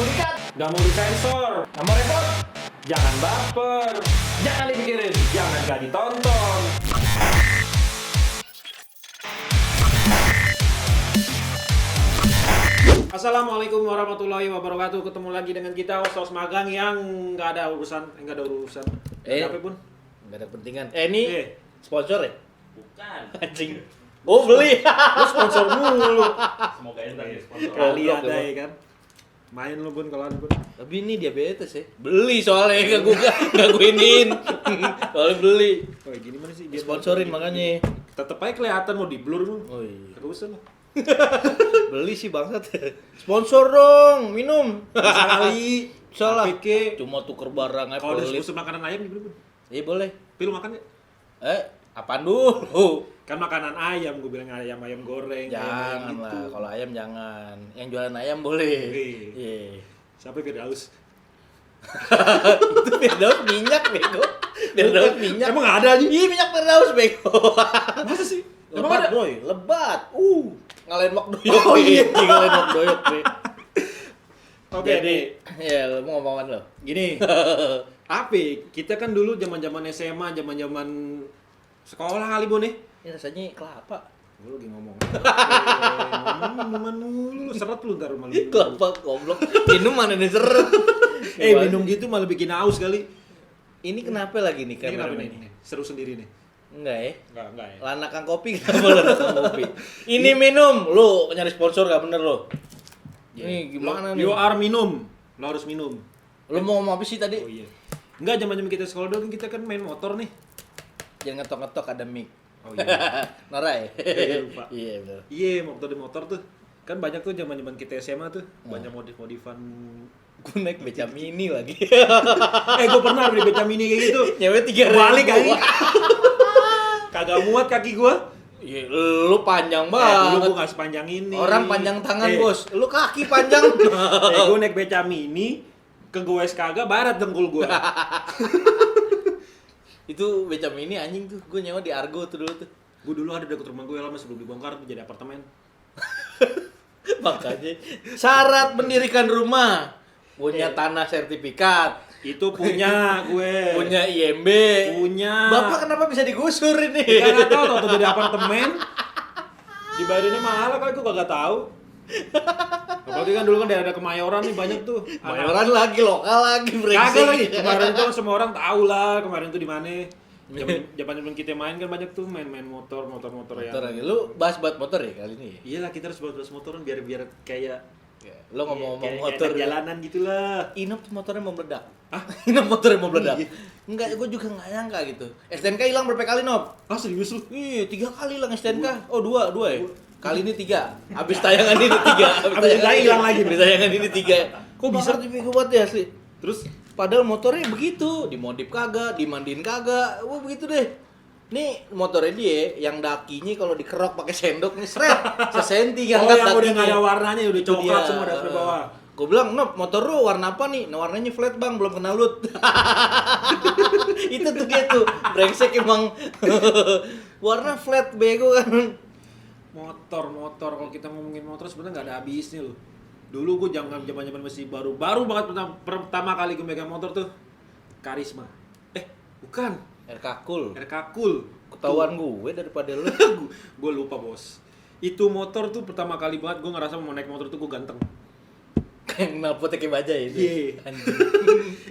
mau dikat, Gak mau disensor, nggak mau repot. jangan baper, Jangan dipikirin. jangan gak ditonton. Assalamualaikum warahmatullahi wabarakatuh. Ketemu lagi dengan kita Os Magang yang nggak ada urusan, nggak ada urusan. Apa pun? Nggak ada kepentingan. Ini sponsor ya? Bukan. Anjing. Oh beli. Lu sponsor mulu. Semoga ya tadi sponsor. Kali Goblok, ada emang. ya kan. Main lu Bun kalau ada Bun. Tapi ini diabetes ya. Beli soalnya nggak gue iniin. Soalnya beli. Oh gini mana sih? Dia Sponsorin makanya. tetep aja kelihatan mau di blur lu. Oh iya. Kagak usah lah. Beli sih bangsat. Sponsor dong, minum. Sekali. Salah. APK. Cuma tuker barang aja Kalau ada pelit. khusus makanan ayam dibeli Bun. Iya boleh. Tapi lu makan ya? Apaan dulu? Kan makanan ayam, gue bilang ayam goreng. Jangan ayam lah, gitu. kalau ayam jangan. Yang jualan ayam boleh. Boleh. Iya. Siapa Firdaus? Itu Firdaus minyak bego. Firdaus minyak. Emang ada aja? Iya minyak Firdaus bego. Masa sih? Emang Lebat ada? boy, lebat. Ngalahin Mak Doyok. Oh, iya. Ngalahin Mak Doyok nih. Oke, Jadi, nih. ya lu mau ngomong apa lo? Gini. Apa? Kita kan dulu zaman-zaman SMA, zaman-zaman sekolah kali Bun nih. Ini rasanya kelapa. Gue lagi ngomong. Minuman mulu, seret lu ntar malu. Kelapa goblok. Minum mana nih seret. Minum gitu malah bikin haus kali. Ini kenapa lagi nih Ini kenapa kamera nih? ini? Seru sendiri nih. Enggak ya? Enggak ya. Lanakan kopi kenapa lanakan kopi? Ini minum, lu nyari sponsor gak bener lo? Ini gimana nih? You are minum. Lo harus minum. Lu mau ngomong apa sih tadi? Oh iya. Enggak, zaman-zaman kita sekolah dulu kan kita kan main motor nih. Jangan ngetok-ngetok ada mic. Oh iya. Nora ya? Iya, lupa. Iya bener. Iya, motor tuh. Kan banyak tuh zaman-zaman kita SMA tuh, banyak modif-modifan. Gue naik beca mini lagi. Gue pernah beli beca mini kayak gitu. Nyewe 3.000. Balik kali. Kagak muat kaki gua. Iya, lu panjang Dulu banget. gua nggak sepanjang ini. Orang panjang tangan, Bos. Lu kaki panjang. Gua naik beca mini, ke goes kagak barat dengkul gua. Itu beca mini anjing tuh. Gue nyewa di Argo tuh dulu tuh. Gua dulu ada dekat rumah gue lama sebelum dibongkar tuh jadi apartemen. Makanya syarat mendirikan rumah punya Iya. tanah sertifikat, Itu punya gue. punya IMB. Punya. Bapak kenapa bisa digusur ini? Gak tahu tuh jadi apartemen. Dibayarinnya mahal kali gua kagak tahu. Apalagi kan dulu kan daerah Kemayoran nih banyak tuh. Mayoran lagi, lokal lagi, Kagak lagi. Kemarin tuh semua orang tahu lah kemarin tuh di mana. Zaman kita main kan banyak tuh main-main motor ya. Motor lagi. Lu bahas motor ya kali ini? Ya? Iyalah kita harus bawa motoran biar kayak Lu ngomong-ngomong kayak motor anak jalanan gitulah. Inop tuh motornya mau meledak. Hah? Inop motornya mau meledak. Iya. Enggak, gue juga nggak nyangka gitu. STNK hilang berapa kali, Nop? Ah serius lu? Iya, 3 kali hilang STNK. Oh, 2 ya? Kali ini 3. Habis tayangan ini 3. Habis tayangan hilang lagi. Habis tayangan ini 3. Kok bisa? Bego banget ya asli. Terus Padahal motornya begitu, dimodif kagak, dimandiin kagak. Wah, begitu deh. Nih motornya dia yang dakinya kalau dikerok pakai sendok nih seret sesenti yang ngangkat udah dakinya. nggak ada warnanya udah Itu coklat dia. semua dari atas bawah. Gue bilang, "Nop, motor lu warna apa nih?" Nah, warnanya flat, Bang, belum kena lut. Itu tuh dia tuh, brengsek emang. Warna flat bego kan. Motor kalau kita ngomongin motor sebenarnya nggak ada habisnya loh. Dulu gue zaman masih baru banget pertama kali gue megang motor tuh Karisma. Bukan. RK Cool. RK Cool. Ketahuan gue daripada lu. Gue lupa bos. Itu motor tuh pertama kali banget gue ngerasa mau naik motor tuh gue ganteng. Kayak knalpotnya kayak baja itu. Iya. Anjing.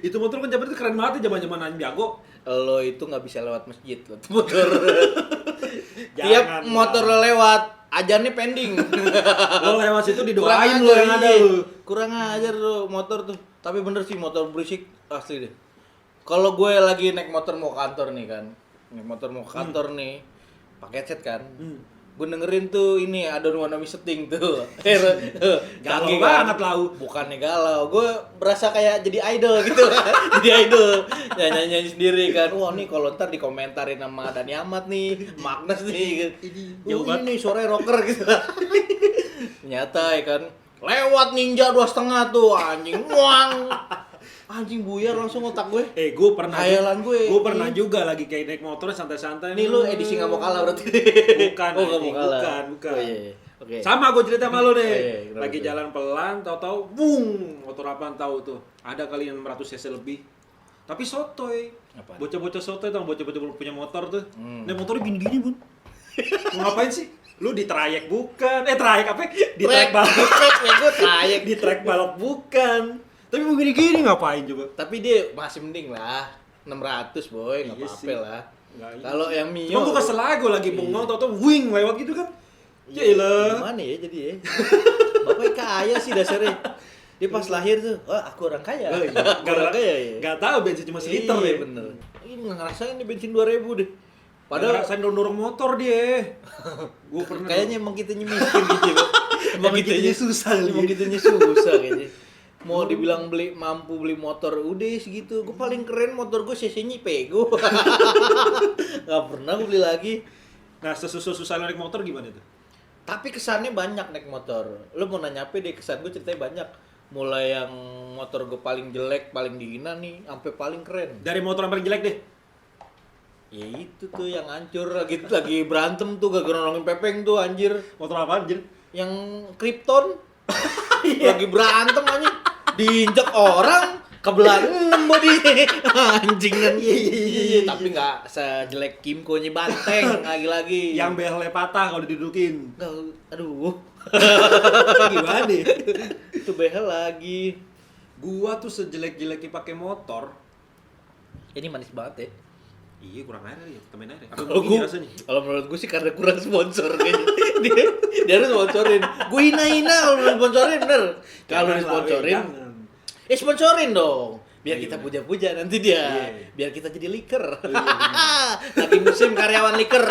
Itu motor kan zaman itu keren banget ya zaman anjing jago. Lo itu nggak bisa lewat masjid lo tuh motor. Jangan Tiap lah. motor lo lewat, ajarnya pending. Lo lewat situ Kurang didoain ajar, lo yang ada iya. lo. Kurang ajar lo motor tuh. Tapi bener sih motor berisik asli deh. Kalau gue lagi naik motor mau ke kantor nih kan, naik motor mau ke kantor nih, pakai headset kan, gue dengerin tuh ini ada wanna me setting tuh, Galau Canggih banget lau. bukannya galau, gue berasa kayak jadi idol gitu, jadi idol, nyanyi sendiri kan, wah nih kalau ntar dikomentarin sama Dani Ahmad nih, Magnas nih, jauh ini nih sore rocker gitu, nyata ya kan, lewat ninja 2,5 tuh anjing, muang. Anjing buyar langsung otak gue. Gue pernah. Khayalan gue. Gue pernah juga lagi kayak naik motor santai-santai. Ini lu edisi nggak mau kalah berarti. Bukan. Oh nggak mau anjing, kalah. Bukan. Oh, iya. Oke. Sama gue cerita sama lu Iya, nih. kenapa Lagi tuh? jalan pelan, tahu-tahu bung, motor apaan tahu tuh. Ada kali yang 100 cc lebih. Tapi sotoy. Apaan? Bocah-bocah sotoy tau, bocah-bocah punya motor tuh. Hmm. Nah, motornya gini-gini, Bun. Mau ngapain sih? Lu di trayek bukan? Trayek apa? Di trek balap. gue trayek. Di trek balap bukan. Tapi mau gini-gini ngapain coba? Tapi dia masih mending lah. 600 boy, nggak Iya apa-apa sih. lah. Nggak, iya. Kalau yang Mio, Cuma gue kesel aja gue lagi bengong, Iya. tau-tau wing lewat gitu kan. Ya ilah. Gimana ya jadi ya? Bapaknya kaya sih dasarnya. Dia pas lahir tuh, wah aku orang kaya. Oh, iya. Aku orang kaya ya. Gak tahu bensin cuma seliter Iya, ya. bener. Ini nggak ngerasain nih bensin 2000 deh. Padahal Padahal saya dorong motor dia. Gue pernah kayaknya emang kitanya miskin gitu. Emang kitanya susah kali Emang ya. kitanya susah kayaknya. Mau dibilang mampu beli motor udah segitu. Gue paling keren motor gue cc-nya Pego. Gak pernah gue beli lagi. Nah, sesusah naik motor gimana tuh? Tapi kesannya banyak naik motor. Lo mau nanya apa deh, kesan gue ceritanya banyak. Mulai yang motor gue paling jelek, paling dihina nih, sampai paling keren. Dari motor yang paling jelek deh. Ya itu tuh yang hancur lagi berantem tuh gak nolongin Pepeng tuh anjir. Motor apa anjir? Yang Krypton lagi berantem aja diinjek orang kebelah body anjing kan. Iya, tapi nggak sejelek Kimco nya Banteng lagi-lagi. Yang behelnya patah kalau didudukin. Aduh. Gimana nih? Itu behel lagi. Gua tuh sejelek-jeleknya pakai motor. Ini manis banget ya. Iya, kurang air ya, tambahin air. Apa Kalau begini gua, rasanya? kalau menurut gue sih karena kurang sponsor kayaknya. dia harus sponsorin. Gue hina-hina kalau belum sponsorin bener. Kalau Jangan lah, disponsorin, jangan. sponsorin dong. Biar Iya, kita bener. puja-puja nanti dia. Iya. Biar kita jadi liker. Iya, Lagi musim karyawan liker.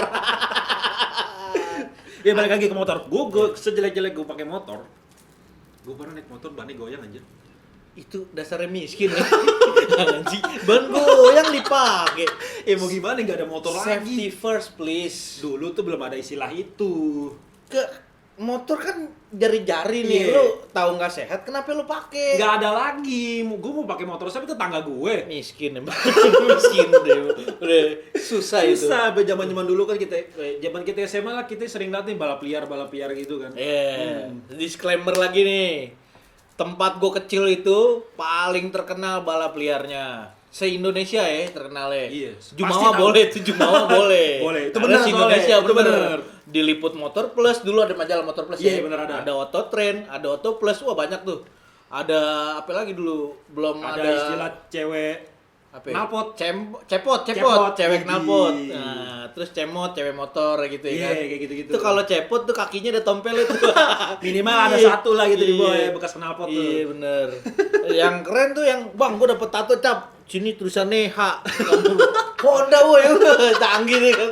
Ya balik lagi ke motor. Gua sejelek-jelek gua pakai motor. Gua pernah naik motor bannya goyang anjir. Itu dasarnya miskin ya. Anjing, ban goyang dipakai. Mau gimana nggak ada motor Safety lagi. first please. Dulu tuh belum ada istilah itu. Ke motor kan jari-jari nih, Iya. lu tahu nggak sehat, kenapa lu pakai? Nggak ada lagi. Gue mau pakai motor siapa tetangga gue. Miskin emang. Miskin deh. Udah susah itu. Susah, zaman dulu kan zaman kita SMA lah kita sering lihat nih balap liar gitu kan. Disclaimer lagi nih. Tempat gue kecil itu paling terkenal balap liarnya. Se-Indonesia ya terkenalnya. Iya, pasti Jumawa tahu. boleh, itu Jumawa boleh. Boleh, itu Ada bener se-Indonesia soalnya, itu bener. bener. Diliput Motor Plus, dulu ada majalah Motor Plus Iya, ya. bener ada. Ada Auto Trend, ada Auto Plus, wah banyak tuh. Ada apa lagi dulu? Belum Ada ada, istilah cewek apa ya? knalpot. Cepot, Cepot, cewek iya. knalpot. Nah, terus cemot, cewek motor gitu ya Iya, kan. kayak gitu-gitu. Itu kalau cepot tuh kakinya ada tompel itu. Minimal ada Iya. satu lah gitu di bawah Iya. ya, bekas knalpot tuh. Iya bener. Yang keren tuh yang bang, gua dapet tato cap. Sini tulisannya H. Honda woi, canggih nih kan.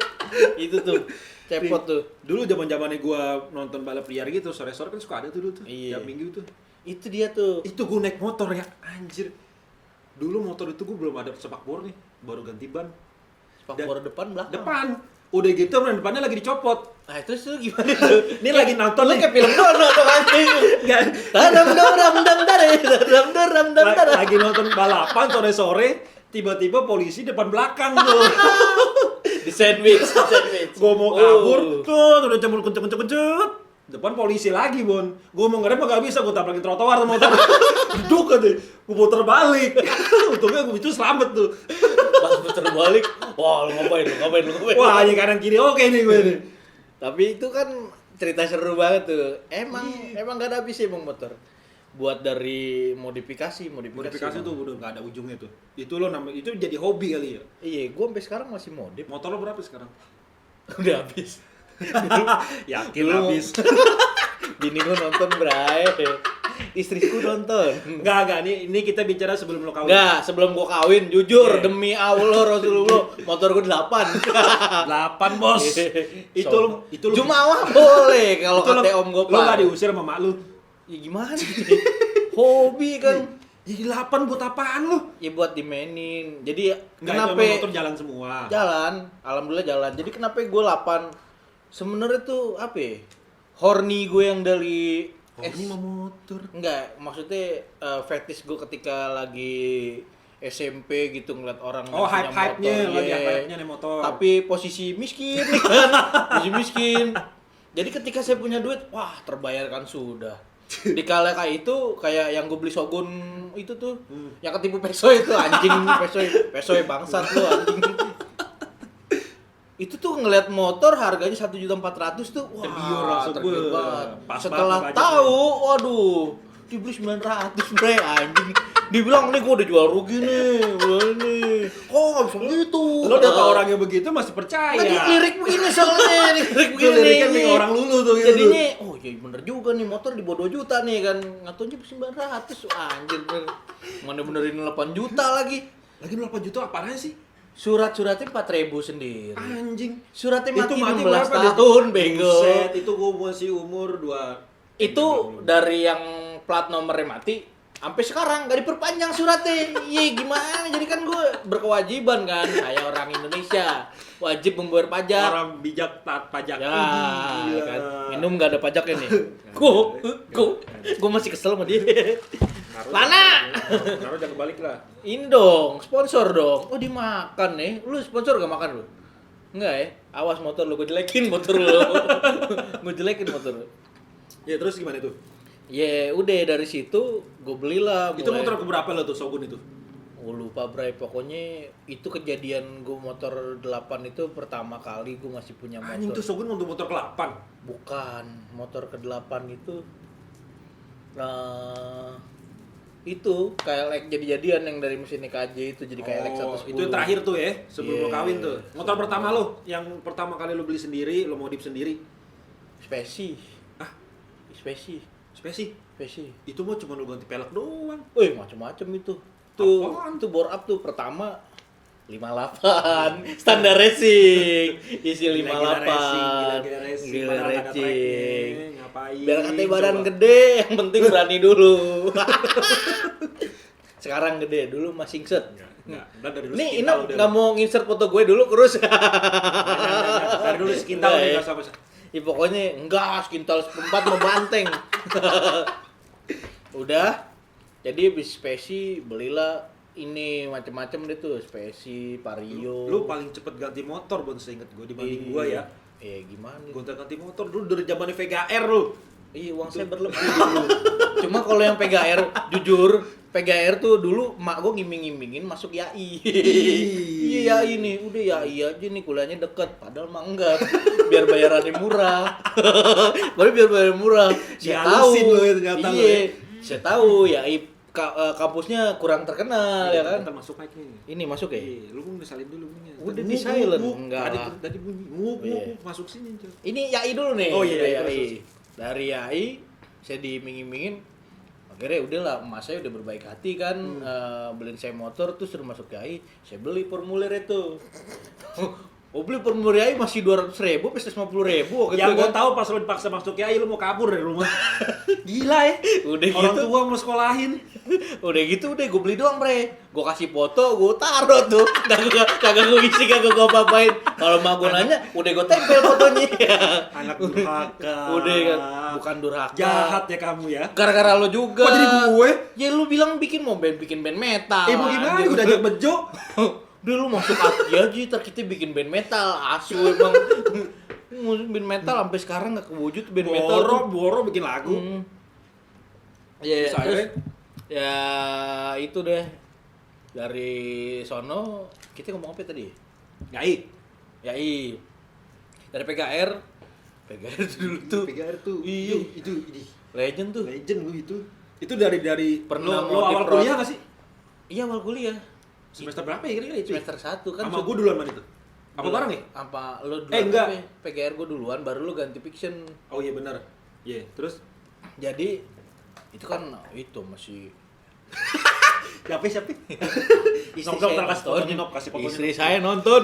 Itu tuh cepot tuh. Dulu zaman-zamannya gua nonton balap liar gitu, sore-sore kan suka ada tuh dulu tuh. Iya. Tiap minggu tuh. Itu dia tuh. Itu gua naik motor ya, anjir. Dulu motor itu gua belum ada sepak bor nih, baru ganti ban. Sepak bor depan belakang. Depan. Udah gitu ban depannya lagi dicopot. Nah terus tuh gimana tuh? Ini lagi nonton Lu nih. kayak film Dono tuh anjing. Nggak. Dam. Lagi nonton balapan sore-sore, tiba-tiba polisi depan belakang tuh. Di sandwich. Gua mau kabur, tuh udah cembur kencet. Depan polisi lagi, Bon. Gua mau ngerem nggak bisa, gua tabrakin trotoar tuh motor. Duduk aja, gua puter balik. Untungnya gua itu selamat tuh. Pas puter balik, wah lu ngapain. Wah, ini kanan kiri oke nih gue nih. Tapi itu kan cerita seru banget tuh. Emang gak ada habisnya bang motor. Buat dari modifikasi. Modifikasi tuh udah nggak ada ujungnya tuh. Itu lo namanya itu jadi hobi kali ya. Iya, gua sampai sekarang masih modif. Motor lo berapa sekarang? Udah habis. Yakin Dulu- habis. Bini gua nonton bray. Istriku nonton. Enggak, ini kita bicara sebelum lo kawin. Enggak, sebelum gua kawin, jujur Iya. demi Allah Rasulullah, motor gua 8. 8, Bos. Itu lo Jumawa boleh kalau itu lo- kata om gua. Lo nggak diusir sama mak lo. Ya gimana sih? Hobi kan. Jadi 8 buat apaan lo? Ya buat dimainin. Jadi Enggak, kenapa itu motor jalan semua. jalan? Alhamdulillah jalan. Jadi kenapa gue 8? Sebenarnya tuh apa ya? Horny gue yang dari Oh, ini mah motor. enggak, maksudnya fetish gue ketika lagi SMP gitu ngeliat orang Oh, yang punya hype-hype-nya, motor, lagi iya. hype-nya nih motor. Tapi posisi miskin nih kan. Posisi miskin. Jadi ketika saya punya duit, wah terbayarkan sudah. Di kala kayak itu kayak yang gue beli Shogun itu tuh, yang ketipu Pesoy itu anjing, Pesoy bangsat lu anjing. Itu tuh ngeliat motor harganya 1.400.000 tuh, wah Tergiur langsung, tergiur gue. banget. Pas Setelah banget tahu, waduh, dibeli 900 bre anjing. Dibilang nih gue udah jual rugi nih, nih. Kok nggak bisa gitu? Lo udah tau orangnya begitu masih percaya. Lagi lirik begini soalnya, lirik Itu begini. liriknya nih orang lulu tuh gitu. Jadinya, oh iya bener juga nih motor di bawah 2 juta nih kan. Ngatunya 900, anjir bener. Mana benerin 8 juta lagi. Lagi 8 juta apaan sih? Surat-suratnya 4.000 sendiri. Anjing. Suratnya mati mati 16 berapa, tahun, bego. Buset, itu gue masih umur 2. Itu dari yang plat nomornya mati sampai sekarang gak diperpanjang suratnya. Iya gimana? Jadi kan gue berkewajiban kan. Saya orang Indonesia, wajib membayar pajak. Orang bijak taat pajak. Ya, Gila. kan. Minum gak ada pajaknya nih. Gue masih kesel sama dia. Lana! Naruh jangan balik lah. Ini dong, sponsor dong. Oh dimakan nih. Lu sponsor gak makan lu? Enggak ya? Awas motor lu, gue jelekin motor lu. Gue jelekin motor lu. Ya terus gimana itu? Ya udah dari situ gue belilah. Itu motor keberapa lo tuh Shogun itu? Oh lupa bray, pokoknya itu kejadian gue motor 8 itu pertama kali gue masih punya motor. Anjing tuh Shogun untuk motor ke-8. Bukan, motor ke-8 itu itu KLX jadi-jadian yang dari mesin KJ itu jadi KLX 110. Itu yang terakhir tuh ya, sebelum lo Yeah. kawin tuh. Motor pertama lo, yang pertama kali lo beli sendiri, lo modif sendiri. Spesi. Ah, Spesi. Spesi. Itu mah cuma lo ganti pelek doang. Wih, macam-macam itu. Tuh, Apaan? itu bore up tuh pertama 58 standar racing isi 58 Gila-gila racing. Gila Padahal nggak ada racing. tracknya. Ngapain? Biar katanya badan coba? gede, yang penting berani dulu. Sekarang gede, dulu masih insert. Enggak, dari dulu Nih, sekintal Inap udah. nggak mau insert foto gue dulu terus. Jangan. Dari dulu sekintal Enggak, nih, ya. nggak usah. Ya pokoknya enggak, sekintal seperempat mau banteng. Udah, jadi habis spesi belilah ini macem-macem deh tuh, spesi, vario. Lu paling cepet ganti motor, Bon, seinget gue dibanding gua ya. Iya gimana? Gonta ganti motor dulu dari zamannya VGR lu. Iya uang saya berlebih dulu. Cuma kalau yang PGR, jujur PGR tuh dulu mak gue ngiming-ngimingin masuk YAI. Iya YAI nih, udah YAI aja nih kuliahnya deket. Padahal mah enggak, biar bayarannya murah. Baru biar bayarannya murah. Saya tahu. Dihalusin lu ya ternyata lu Iya, ya. saya tahu YAI kampusnya kurang terkenal ya kan. Ntar masuk mic nih. Ini masuk ya? Iya, lu mau salin dulu bunyinya. Udah Tadi di nguk, silent. nguk. Enggak Tadi, lah. tadi bunyi nguk, Iya. nguk, masuk sini aja. Ini YAI dulu nih. Oh iya, dari iya, YAI. terus. Dari YAI saya diiming-imingin. Akhirnya udahlah, emak saya udah berbaik hati kan, beliin saya motor tuh suruh masuk YAI. Saya beli formulir itu. Oh beli formulir YAI masih 200.000, plus 50.000 waktu Yang itu gua kan. tahu pas lu dipaksa masuk YAI lu mau kabur dari rumah. Gila ya. Udah Orang gitu. tua mau sekolahin. Udah gitu udah gue beli doang bre. Gue kasih foto, gue taruh tuh. Kagak gue isi, kagak gue apa-apain. Kalau mak gue nanya, udah gue tempel fotonya. Anak durhaka. Udah kan, bukan durhaka. Jahat ya kamu ya. Gara-gara lo juga. Kok jadi gue? Ya lu bilang bikin band metal. Mau gimana? anjir. Udah ajak bejo. Udah lu masuk hati aja, ntar kita bikin band metal. Asu emang. Band metal sampai sekarang gak kewujud band metal. Boro bikin lagu. Ya, Terus terus, akhirnya? ya itu deh. Dari sono kita ngomong apa tadi? YAI. YAI. Dari PGR itu dulu tuh. PGR tuh. Iya. Itu Legend tuh. legend lu itu. Itu dari Pernah lo mau awal di-pro- kuliah nggak sih? Iya awal kuliah. Semester berapa ya kira-kira itu? Semester 1 kan. Sama gue duluan mana itu? Apa bareng ya? Apa lu duluan? enggak. apa? PGR gue duluan baru lu ganti fiction. Oh iya benar. Iya, terus Jadi itu kan itu masih siapa? istri Nop, saya kasih nonton. fotonya, Nop, kasih fotonya. Istri saya nonton.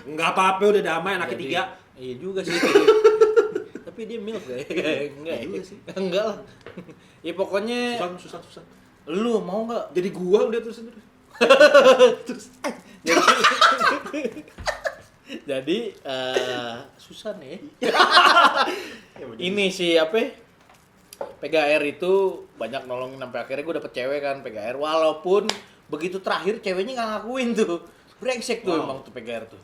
Enggak apa-apa udah damai anak Jadi, ketiga. Iya juga sih. Tapi dia milk ya. Enggak Iya ya? sih. Enggak lah. Ya pokoknya Susah. lu mau enggak? Jadi gua udah terus. Terus Jadi susah nih. Ini sih apa? PGR itu banyak nolongin sampai akhirnya gue dapet cewek kan PGR, walaupun begitu terakhir ceweknya nggak ngakuin tuh, brengsek tuh Wow. emang tuh PGR tuh.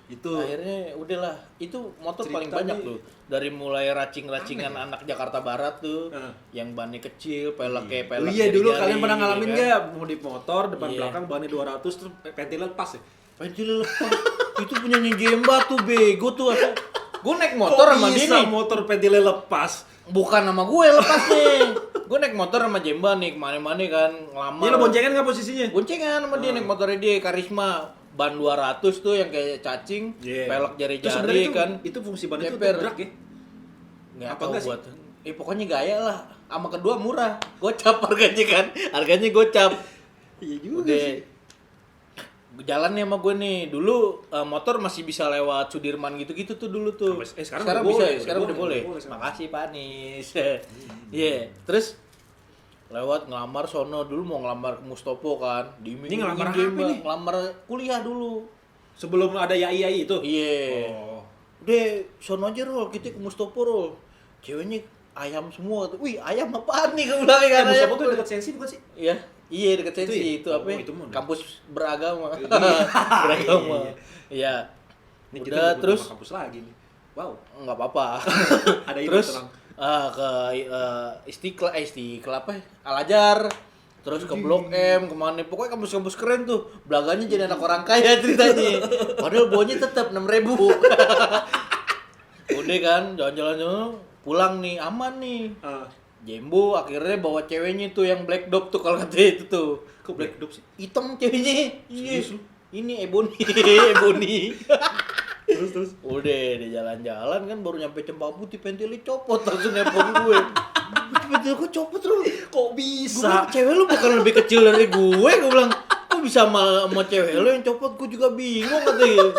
Itu Akhirnya udahlah, itu motor paling Cerita banyak nih. tuh. Dari mulai racing-racingan anak Jakarta Barat tuh, yang bannya kecil, pelek kayak pelek. iya dulu jari-jari, kalian pernah gitu ngalamin kan. nggak modif motor depan Iya. belakang bannya 200 terus pentilnya lepas ya? Pentil lepas. Itu punyanya Jemba tuh bego tuh. Gue naik motor sama dia bisa nih. motor pentilnya lepas? Bukan sama gue lepas nih. Gue naik motor sama Jemba nih kemana-mana kan ngelamar. Iya lo boncengan nggak posisinya? Boncengan sama dia naik motornya dia Karisma ban 200 tuh yang kayak cacing, Iya. pelek Itu sebenarnya jari-jari kan. itu fungsi ban itu Ceper. untuk drag ya? Nggak Apa tahu enggak sih? buat. Pokoknya gaya lah. Sama kedua murah. Gocap harganya kan. Harganya gocap. Iya juga Udah sih. jalan nih sama gue nih. Dulu motor masih bisa lewat Sudirman gitu-gitu tuh dulu tuh. Sekarang udah bisa, boleh, sekarang udah boleh. sekarang. Makasih Pak Anies. Iya, terus lewat ngelamar sono dulu mau ngelamar ke Mustopo kan. Ini ngelamar dia, apa Mbak. nih? Ngelamar kuliah dulu. Sebelum ada YAI itu? Iya. Oh. Udah, sono aja Rol, kita ke Mustopo Rol. Ceweknya ayam semua tuh. Wih, ayam apaan nih gue bilang kan ayam. Mustafa tuh dekat Sensi bukan sih? Iya, iya dekat Itu Sensi ya? itu, Oh, apa? Ya? itu mah. Kampus beragama. Iya. Beragama. Iya, Iya. Ini kita Udah nyebut terus nama kampus lagi nih. Wow. nggak apa-apa. Ada itu Terus tenang. ke Istiqlal apa? Ya? Al-Azhar. Terus ke Blok M, kemana? Pokoknya kampus-kampus keren tuh. Belaganya jadi anak orang kaya ceritanya. Padahal bawanya tetap 6.000. Udah kan, jalan-jalan pulang nih, aman nih. Jembo akhirnya bawa ceweknya tuh yang black dog tuh kalau katanya itu tuh. Kok black dog sih? Hitam ceweknya. Iya. Serius lu? Ini Ebony, Ebony. Terus. Udah dia jalan-jalan kan baru nyampe Cempaka Putih pentilnya copot langsung nelpon gue. Pentil gue copot lu. Kok Gue bisa? bilang, cewek lu bukan lebih kecil dari gue bilang. Kok bisa sama cewek lu yang copot, gue juga bingung katanya.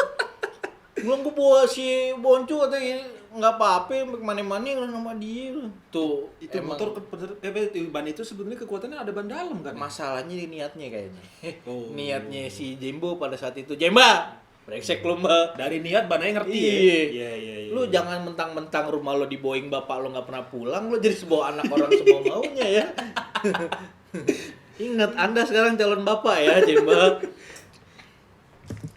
Gue bilang gue bawa si Boncu katanya nggak apa-apa kemana-mana yang sama dia. Tuh Itu emang motor ban itu sebenarnya kekuatannya ada ban dalam kan? masalahnya di niatnya kayaknya. Oh. Niatnya si Jembo pada saat itu. Jemba, brengsek lu mbak. Dari niat ban aja ngerti Iya. ya. Iya. Lu jangan mentang-mentang rumah lo di Boeing bapak lo nggak pernah pulang, lo jadi sebuah anak orang semua maunya ya. Ingat Anda sekarang calon bapak ya, Jemba.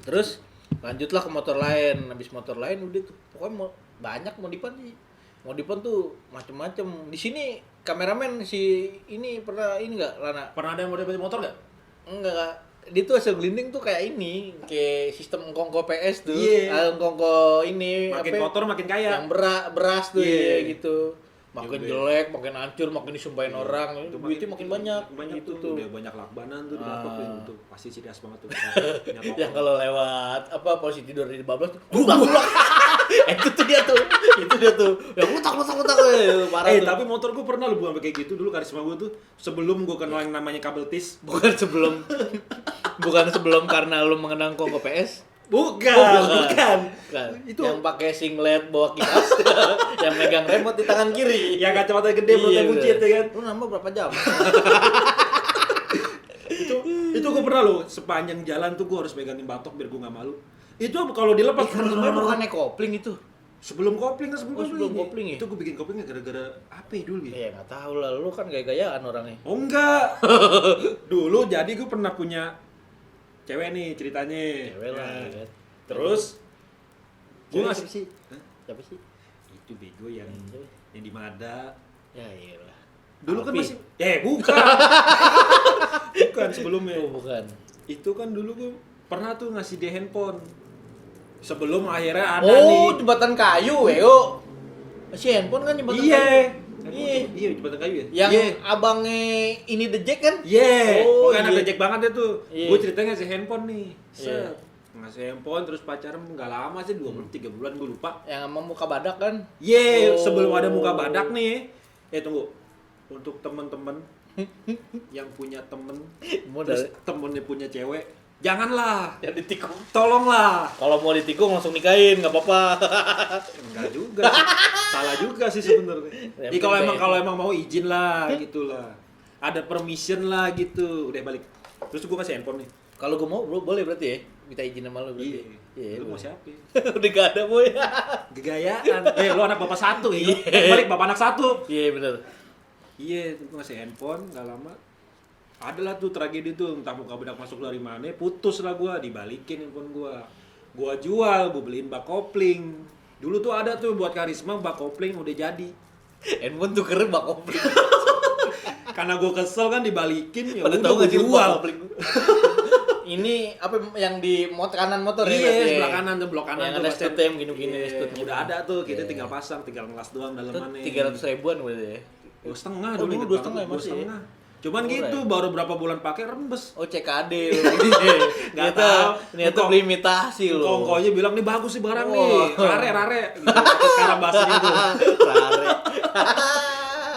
Terus lanjutlah ke motor lain. Habis motor lain udah tuh pokoknya banyak modifan sih. Modifan tuh macem-macem. Di sini kameramen si ini pernah ini nggak Lana? Pernah ada yang model motor nggak? Enggak. Dia tuh hasil glinding tuh kayak ini, kayak sistem engkongko PS tuh. Iya. Engkongko ini Makin apa? kotor makin kaya. Yang beras tuh Iya. ya gitu. Makin Iya, jelek, makin hancur, makin disumpahin orang. Itu Duitnya makin banyak. Banyak gitu tuh. Udah banyak lakbanan tuh di Batok tuh. Itu pasti serius banget tuh. Yang kalau lewat apa posisi tidur di bablas tuh. Bulak. Itu tuh dia tuh. Itu dia tuh. Yang letak. Parah tuh. Tapi motor gue pernah lu buang sampai kayak gitu dulu karisma gue tuh sebelum gue kenal yang namanya kabel tis. bukan sebelum karena lu mengenang Kongko PS. Bukan. Bukan. Itu yang pakai singlet bawa kipas, yang megang remote di tangan kiri. yang kacamata gede perutnya Iya, buncit bener. ya kan. Lu nambah berapa jam? Itu gue pernah loh sepanjang jalan tuh gue harus pegangin batok biar gue nggak malu. Itu kalau dilepas Sebenarnya bukannya kopling itu. sebelum kopling kan sebelum kopling ya? Itu gue bikin koplingnya gara-gara apa ya dulu ya? Iya nggak tahu lah, lu kan gaya-gayaan orangnya. Oh enggak. Dulu jadi gue pernah punya cewek nih ceritanya. Cewek lah. Nah, Ya. Terus gue Cewek ngasih siapa sih? Hah? Siapa sih? Itu bego yang Cewek. yang di Mada. Ya iyalah. Dulu kan Alpi. masih bukan. Bukan sebelumnya. Oh, bukan. Itu kan dulu gue pernah tuh ngasih dia handphone. Sebelum akhirnya ada Oh, nih. jembatan kayu, Weo. Masih handphone kan jembatan Iya. kayu? Iya. Iya, jembatan kayu ya? Yang Iya. abangnya ini The Jack kan? Iya. Oh, Pokoknya iya. ada Jack banget deh tuh. Iya. Gue ceritanya ngasih handphone nih. Iya. Set. Ngasih handphone terus pacaran nggak lama sih 2 bulan 3 bulan gue lupa. Yang sama muka badak kan? Iya, Oh. sebelum ada muka badak nih. Tunggu. Untuk temen-temen yang punya temen Modal. terus temennya punya cewek, janganlah. Ya ditikung. Tolonglah. Kalau mau ditikung langsung nikahin, nggak apa-apa. Enggak juga sih. Salah juga sih sebenarnya. Yang Jadi kalau penting. emang mau izin lah gitulah. Ada permission lah gitu. Udah balik. Terus gue kasih handphone nih. Kalau gue mau, bro, boleh berarti ya? Minta izin sama lu berarti. Iya. Lu mau boleh. siapa? Udah gak ada, boy. Gegayaan. Lu anak bapak satu ya. Balik bapak anak satu. Iya, bener. Iya, gue ngasih handphone, gak lama adalah tuh tragedi tuh, entah muka bedak masuk dari mana, putus lah gue, dibalikin handphone gue. Gua jual, gua beliin bak kopling. Dulu tuh ada tuh buat Karisma bak kopling udah jadi. Handphone tuh keren bak kopling. Karena gua kesel kan dibalikin ya Pada udah tahu gua nggak sih bak jual. kopling? Ini apa yang di kanan motor ya? Iya, berarti? sebelah kanan tuh, blok kanan Yang tuh. ada pasti. stutnya yang gini-gini, Iya, stutnya. udah ada tuh, kita Iya. tinggal pasang, tinggal ngelas doang Itu dalamannya. 300 ribuan berarti ya? 2,5 Oh, dulu. dulu inget 2,5 banget, ya masih ya? 2,5. Cuman Murah gitu, ya? baru berapa bulan pakai rembes. Oh CKD lu. Nggak Ternyata tahu. beli imitasi lu. Kongkonya bilang nih bagus sih barang Wah. nih, rare. Gitu. Sekarang bahasanya tuh. Rare.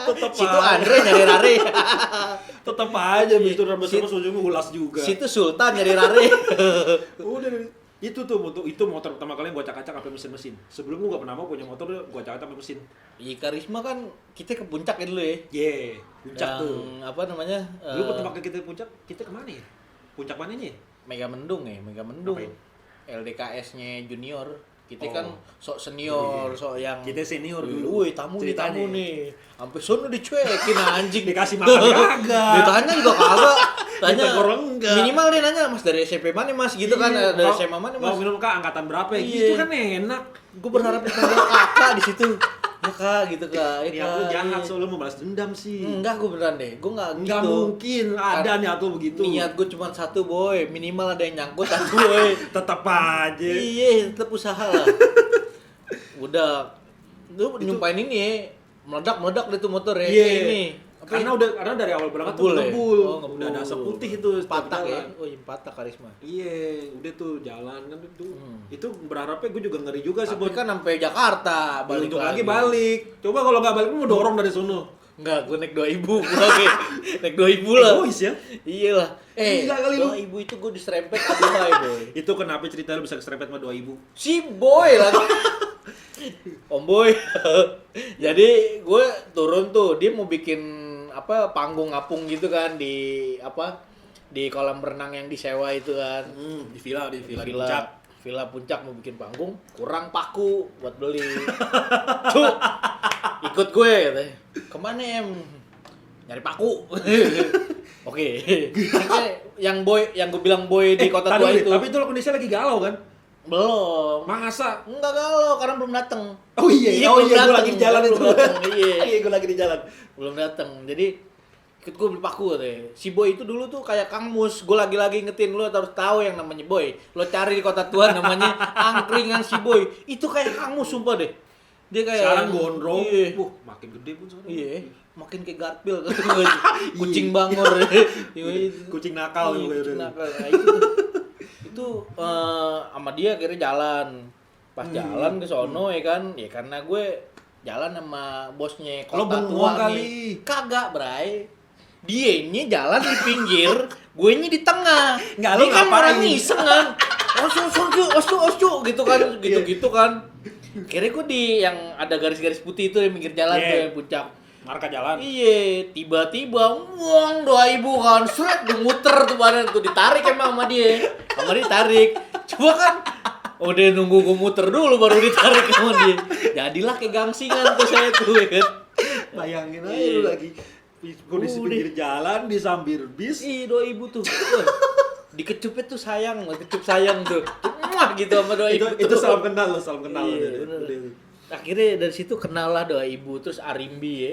Tetep Situ aja. Andre nyari rare. Tetep aja begitu rembes Sit- ujungnya ulas juga. Situ Sultan nyari rare. Udah itu tuh itu motor pertama kali yang gua acak-acak sampai mesin. Sebelum gua gak pernah mau punya motor, gua acak-acak sampai mesin. Iya Karisma kan kita ke puncak ya dulu ya. Puncak Yang tuh. apa namanya? Dulu pertama kali kita ke puncak, kita kemana ya? Puncak mananya ya? Mega Mendung ya, Mega Mendung. Ngapain? LDKS-nya junior. Kita Oh. kan sok senior, sok yang Kita senior dulu. Wih, tamu nih, Ceritanya. tamu nih. Sampai sono dicuekin anjing. Dikasih makan kagak. Ditanya juga kagak. Tanya Ditegur enggak. minimal dia nanya, "Mas dari SMP mana, Mas?" Gitu kan, Iya, dari mau- SMA mana, Mau Mas? minum Kak, angkatan berapa ya? Iya. Gitu kan enak. Gue berharap dipanggil kakak di situ. Ya Kak, gitu Kak. Ya, Niat Kak, lu jahat, iya. soalnya mau balas dendam sih. Enggak, gue beneran deh. Gue enggak gitu. Nggak mungkin ada niat lu begitu. Niat gue cuma satu, boy. Minimal ada yang nyangkut satu, boy. Tetap aja. Iya, tetap usaha lah. Udah. Lu nyumpain ini ya. Meledak deh tuh motor ya. Iya. Kayak ini. Apa Karena ya? karena dari awal berangkat tuh Ngebul ya? ngebul. Oh, ngebul. Udah ada asap putih itu setiap Patak ya. jalan. Oh, iya, patak Karisma. Iya, udah tuh jalan kan itu. Hmm. Itu berharapnya gue juga ngeri juga sih Tapi buat kan sampai Jakarta balik untung lagi. lagi balik. Coba kalau nggak balik, lu mau dorong dari sono. Enggak, gue naik 2000. Oke. Naik 2000 lah. Egois ya. Iyalah. Gila kali lu. 2000 itu gue diserempet aduhai, boy. Itu kenapa cerita lu bisa keserempet sama 2000? Si boy lagi. Om boy. Jadi gue turun tuh, dia mau bikin apa panggung ngapung gitu kan di apa di kolam renang yang disewa itu kan. Di villa di Villa puncak. Villa Puncak mau bikin panggung, kurang paku buat beli. Cuk, ikut gue katanya. Kemana em? Nyari paku. Oke. Oke, yang gue bilang boy di kota tua itu. Tapi itu lo kondisinya lagi galau kan? Belum. Masa? Enggak galau karena belum datang. Oh iya, belum gue dateng. lagi di jalan itu. Belum dateng, iya. Iya, gue lagi di jalan. Belum datang. Jadi ikut gue beli paku katanya. Si Boy itu dulu tuh kayak Kang Mus. Gue lagi-lagi ingetin lu harus tahu yang namanya Boy. Lo cari di kota tua namanya angkringan si Boy. Itu kayak Kang Mus sumpah deh. Dia kayak Sekarang gondrong. Iya. Makin gede pun sekarang. Iya. Makin kayak Garfield kucing bangor. Iya. Kucing nakal Iya, juga kucing udah. nakal. Nah, itu sama dia akhirnya jalan. Pas jalan ke sono ya kan. Ya karena gue jalan sama bosnya Lo kota bengong tua kali. nih. Kagak, Bray. Dia ini jalan di pinggir, gue ini di tengah. Nggak, Dia lo kan ngapain? orang iseng kan. Oscu gitu kan, gitu-gitu kan. Kira gue di yang ada garis-garis putih itu yang pinggir jalan Iya. tuh yang puncak. Marka jalan. Iya, tiba-tiba uang 2000 kan, seret gue muter tuh badan tuh ditarik emang sama dia. Sama dia ditarik. Coba kan udah nunggu gue muter dulu baru ditarik sama dia. Jadilah kayak gangsingan tuh saya tuh ya kan. Bayangin aja Iya. lu lagi kondisi Udah. pinggir jalan di sambil bis. Ih, 2000 tuh. Wah, dikecupnya tuh sayang, kecup sayang tuh. Muah gitu sama 2000 Itu salam kenal lo, salam kenal. Iya, Udah. bener. Akhirnya dari situ kenal lah 2000 terus Arimbi ya.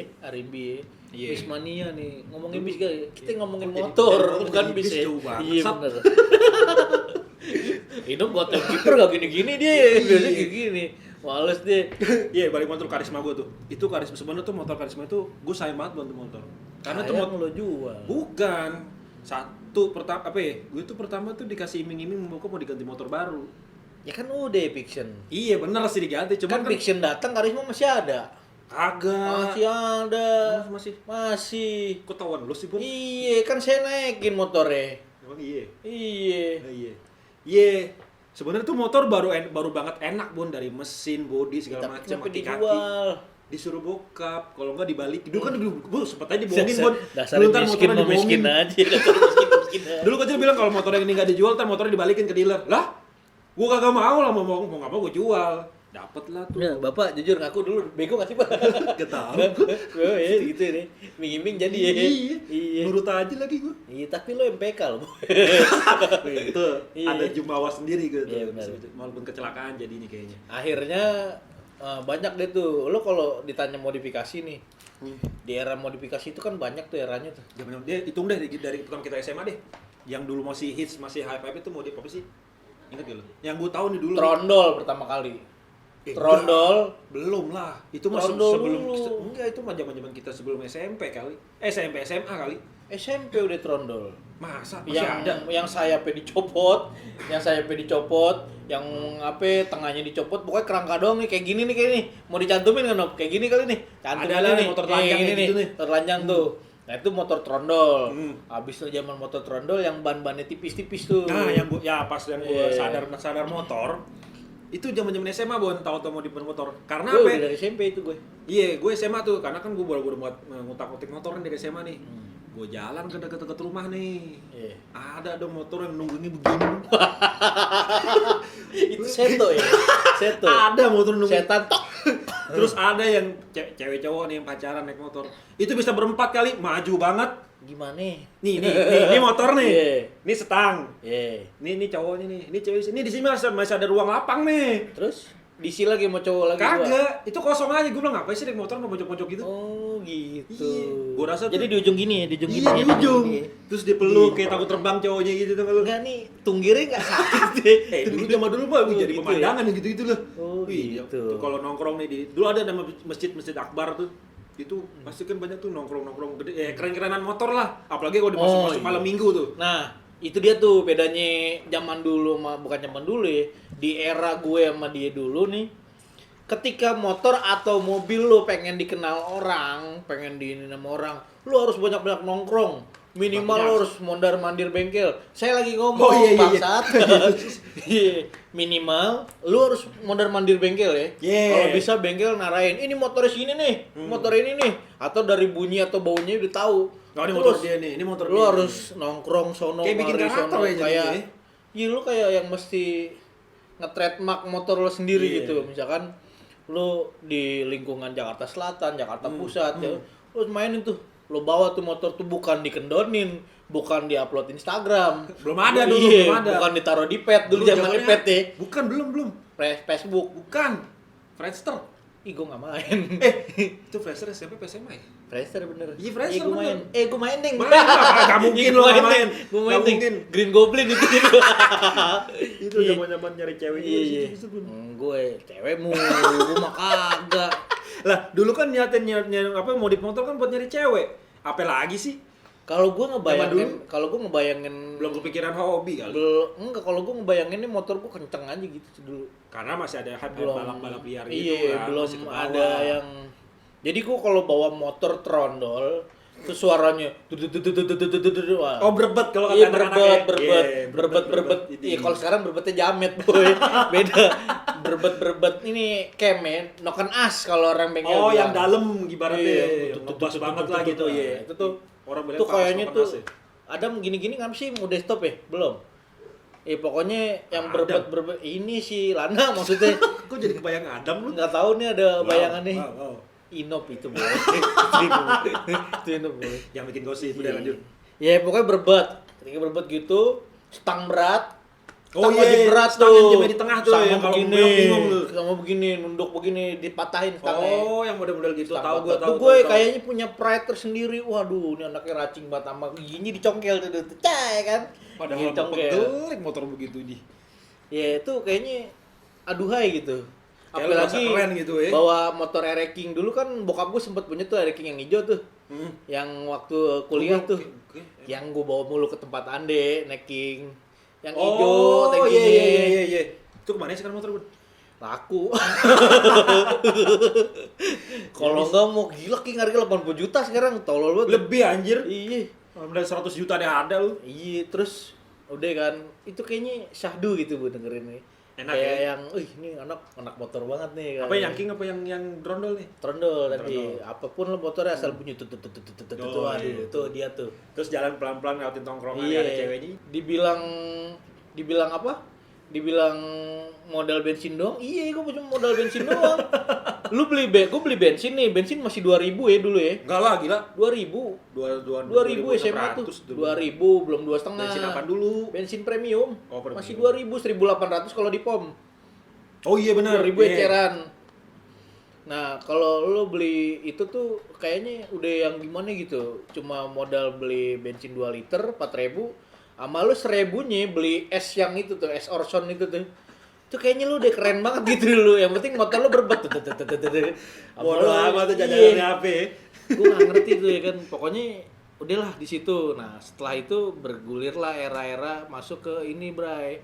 Iya. Bismania nih. Ngomongin bis guys. Kita ngomongin Jadi- motor, jadi bukan bis bis ya. jauh banget, Iya Sat. bener. Ini buat timekeeper gak gini-gini dia. Biasanya kayak gini. Males deh. Iya, balik motor karisma gue tuh. Itu karisma sebenarnya tuh motor karisma itu gue sayang banget bantu motor. Karena tuh Sayang lo jual. bukan satu pertama apa ya? Gue tuh pertama tuh dikasih iming-iming mau diganti motor baru. Ya kan udah fiction. Iya bener sih diganti, Kan cuman kan fiction datang karisma masih ada. kagak. Masih ada. Masih. Masih. Ketahuan lu sih, Bun. Iya, kan saya naikin motornya. Emang iya. Iya. Iya. Iya. Sebenarnya tuh motor baru banget enak, Bun, dari mesin, bodi segala macam, Tapi kaki-kaki. dijual. Disuruh bokap, kalau enggak dibalik. Dulu kan dulu sempet aja dibohongin, Bun. Dasar Dulu ntar miskin motornya mau miskin dibohongin. aja. Dasar miskin aja. Dulu kecil bilang kalau motor yang ini nggak dijual, ntar motornya dibalikin ke dealer. Lah, gua kagak mau lah, mau nggak mau gua jual. Dapet lah tuh. Ya, Bapak jujur ngaku dulu bego gak sih, Pak? Gak tau. Oh, ya gitu nih. Iming-iming jadi ya. Iya. Nurut aja lagi gue. Iya, tapi lo MPK lo. Itu Iya. ada jumawa sendiri gitu. Iya, benar. Walaupun kecelakaan jadinya kayaknya. Akhirnya banyak deh tuh. Lo kalau ditanya modifikasi nih, di era modifikasi itu kan banyak tuh eranya tuh. Zaman dia hitung deh dari pertama kita SMA deh. Yang dulu masih hits, masih hype itu modif apa sih? Ingat gak lo? Yang gue tahu nih dulu. Trondol pertama kali. Eh, Trondol. Belum lah. Itu masih Trondol sebelum dulu. enggak itu mah zaman-zaman kita sebelum SMP kali. SMP SMA kali. SMP udah trondol. Masa masih ada? Yang sayapnya dicopot, yang apa tengahnya dicopot, pokoknya kerangka doang nih kayak gini nih kayak nih. Mau dicantumin kan, Nob? Kayak gini kali nih. Cantumin Ada nih. motor telanjang Kayak kayak gitu nih. motor telanjang tuh. Nah, itu motor trondol. Habis itu zaman motor trondol yang ban-bannya tipis-tipis tuh. Nah, yang gua ya pas yang gua Iya. sadar motor itu zaman-zaman SMA Bon, tahu-tahu mau di motor. Karena Gue apa? udah ya? dari SMP itu gue. Iya, gue SMA tuh, karena kan gue baru buat ngutak-ngutik motor kan dari SMA nih. Gue jalan ke deket-deket rumah nih. Iya. Ada dong motor yang nungguinnya begini. Itu seto ya. Seto. Ada motor nunggu. Setan tok. Terus ada yang cewek cowok nih yang pacaran naik motor. Itu bisa berempat kali, maju banget. Gimana? Nih motor nih. Iya. Ini setang. Iya. Nih cowoknya nih. Ini cewek ini di sini masih ada ruang lapang nih. Terus diisi lagi mau cowok lagi gua. Kagak, itu kosong aja. Gue bilang ngapain sih naik motor mau pojok-pojok gitu? Oh gitu. Iya, gua rasa Jadi tuh- di ujung gini ya, di ujung gini. Iya, ya, di ujung. gini. Terus dia peluk kayak takut terbang cowoknya gitu tuh kalau. Enggak nih, tunggirnya enggak sakit deh. Dulu zaman dulu mah Oh, jadi gitu pemandangan gitu-gitu loh. Oh, Iya, gitu. tuh kalau nongkrong nih dulu ada nama masjid Akbar tuh. Itu pasti kan banyak tuh nongkrong gede, keren-kerenan motor lah. Apalagi kalau masuk iya. malam minggu tuh. Nah, itu dia tuh bedanya zaman dulu sama bukan zaman dulu ya. Di era gue sama dia dulu nih. Ketika motor atau mobil lu pengen dikenal orang, pengen diinin sama orang, lu harus banyak-banyak nongkrong. Minimal lu harus mondar-mandir bengkel. Saya lagi ngomong, Oh, iya. bangsat. Iya. Minimal lu harus mondar-mandir bengkel ya. Yeah. Kalau bisa bengkel narain, ini motor sini nih, motor ini nih. Atau dari bunyi atau baunya udah tahu. Oh, ini motor Terus, dia nih, ini motor lu dia. harus nongkrong sono Kayak bikin mari karakter sono ya jadinya kayak ya. iya lu kayak yang mesti nge-trademark motor lo sendiri Iya. gitu. Misalkan lu di lingkungan Jakarta Selatan, Jakarta Pusat ya. Lu mainin tuh. Lu bawa tuh motor tuh bukan dikendonin, bukan diupload Instagram. Belum ada dulu, Iya, belum ada. bukan ditaruh di pet dulu zaman zamannya- pet ya. Bukan, belum. Facebook. Bukan. Friendster. Ih, gua nggak main. Itu Friendster SMP apa SMA ya? Friendster bener. Iya, Friendster gua main. bener. Gua main deng. Main lah, nggak mungkin Iya, lo gua nggak Deng. main. Gua main Nggak deng. mungkin. Green Goblin itu. Itu Iya. zaman-zaman nyari cewek Iya, juga iya. di situ, Bun. Gue cewekmu, gue mah kagak. Lah, dulu kan niatin apa modif motor kan buat nyari cewek. Apa lagi sih? Kalau gue Zaman ngebayangin, Belum kepikiran hobi kali. enggak, kalau gue ngebayangin nih motor gue kenceng aja gitu dulu. Karena masih ada hype Belum balap-balap liar gitu iya, kan, belum masih ke bawah. ada yang. Jadi gue kalau bawa motor trondol, tuh suaranya wah. Oh, berebet kalau kata Iya, anak-anak berbet, ya. berbet, Iya, berbet. Itu. Iya, kalau sekarang berbetnya jamet, boy. Beda. Berbet. Ini kemen, noken as kalau orang bengkel Oh, yang bilang. dalam ibaratnya Iya, yang ngebas banget lah gitu ya. Itu tuh Orang bilang tuh kayaknya panas tuh ya. Adam gini-gini ngapa sih udah stop ya? Belum. Pokoknya yang Adam. berbet ini si Lana maksudnya. Kok jadi kebayang Adam lu? Nggak tahu nih ada bayangan nih. Wow. Inop itu boy. Itu Inop boy. Yang bikin gosip udah lanjut. Ya pokoknya berbet. Ketika berbet gitu, stang berat. Oh, Stang iya, wajib berat stang tuh. yang jemnya di tengah tuh, Sama yang kalau begini, belok bingung tuh. sama begini, nunduk begini, dipatahin stangnya. Oh, yang model-model gitu. Stang Tahu motor. gua tahu. Tuh gue tahu. kayaknya punya pride tersendiri. Waduh, ini anaknya racing banget sama giginya dicongkel tuh. Cai kan. Padahal Gigi dicongkel. pegelik motor begitu di. Ya itu kayaknya aduhai gitu. Kayak lu merasa Apalagi keren gitu ya. bawa motor King dulu kan bokap gue sempet punya tuh King yang hijau tuh. Yang waktu kuliah tuh. Oke. Yang gue bawa mulu ke tempat Ande, King. Yang Oh, hijau, tank iya ini. iya. Itu kemana sekarang motor, Bun? Laku. Kalau enggak mau gila King harga 80 juta sekarang, tolol banget. Lebih anjir. Iya. Udah 100 juta deh ada lu. Iya, terus udah kan itu kayaknya syahdu gitu Bu dengerin nih. Enak Kayak ya? yang, ini anak motor banget nih. Apa yang king apa yang drondol nih? Trondol tadi, Trondol. apapun lo motornya asal bunyi tuh Oh, aduh, iya. tuh dia tuh. Terus jalan pelan-pelan ngeliatin tongkrongan Iya, ada ceweknya. dibilang apa? dibilang modal bensin doang, iya gue cuma modal bensin doang. Lu gue beli bensin nih, bensin masih 2.000 ya dulu ya. Enggak lah, gila. 2.000. 2.000 SMA tuh. 2.000 belum 2,5. Bensin apa dulu? Bensin premium. Oh, premium. Masih 2.000, 1.800 kalau di POM. Oh iya benar. 2.000 eceran. Nah, kalau lo beli itu tuh kayaknya udah yang gimana gitu. Cuma modal beli bensin 2 liter 4.000. Sama lu 1.000-nya beli es yang itu tuh, es Orson itu tuh. Itu kayaknya lu udah keren banget gitu lu. Yang penting motor lu berbet. Bodoh amat tuh jajarannya apa ya? Gue gak ngerti tuh ya kan. Pokoknya udahlah di situ. Nah, setelah itu bergulirlah era-era masuk ke ini, Bray.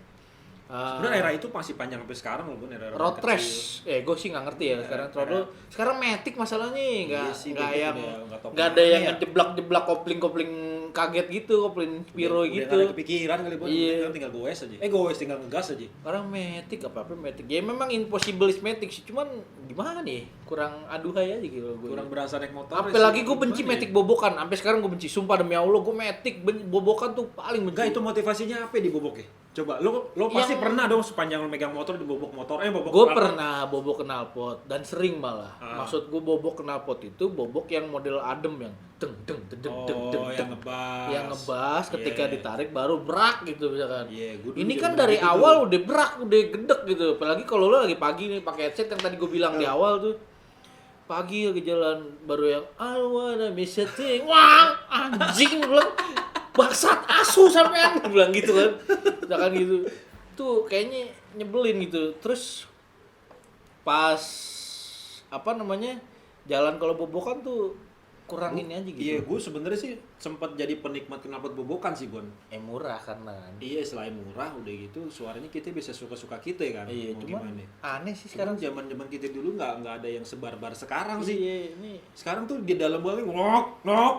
Sebenarnya era itu masih panjang sampai sekarang loh, Bun. Era Road race, gue sih nggak ngerti ya sekarang throttle. Sekarang Matic masalahnya Iya sih, nggak Matic yang udah top nggak ada mana yang ya. ngejeblak kopling kaget gitu, kopling Spiro Udah gitu. nggak ada kepikiran kali, Bun. Iya. Tinggal goes aja. Goes tinggal ngegas aja. Sekarang Matic apa Matic. Ya memang impossible is Matic sih, cuman gimana nih? Kurang aduhai aja gitu gue. Kurang berasa naik motor. Apalagi gue sih, benci gimana Matic ya? bobokan. Sampai sekarang gue benci. Sumpah demi Allah gue Matic bobokan tuh paling benci. Enggak, itu motivasinya apa di bobok ya? Coba, lo pasti Yang- pernah dong sepanjang lo megang motor di bobok motor, bobok Gue apa? pernah bobok knalpot dan sering malah. Ah. Maksud gue bobok knalpot itu bobok yang model adem yang deng deng deng deng deng deng. Oh, yang ngebas. Yang ngebas ketika Yeah. ditarik baru brak gitu misalkan. Iya, gua dulu Ini juga kan begitu dari tuh. awal udah brak, udah gedek gitu. Apalagi kalau lo lagi pagi nih pakai headset yang tadi gue bilang di awal tuh. Pagi lagi jalan baru yang I wanna miss a thing. Wah, anjing gue bilang. Bangsat asu sampean gue bilang gitu kan. Misalkan gitu. Tuh kayaknya nyebelin gitu. Terus pas apa namanya? Jalan kalau bobokan tuh kurang ini aja gitu. Iya, gue sebenarnya sih sempat jadi penikmat knalpot bobokan sih, Bon. Murah karena kan. Iya, selain murah udah gitu suaranya kita bisa suka-suka kita ya kan. Iya, Mau cuma gimana? aneh sih Sekarang sekarang. zaman-zaman kita dulu nggak ada yang sebar-bar sekarang sih. Iya, ini Sekarang tuh di dalam banget nok.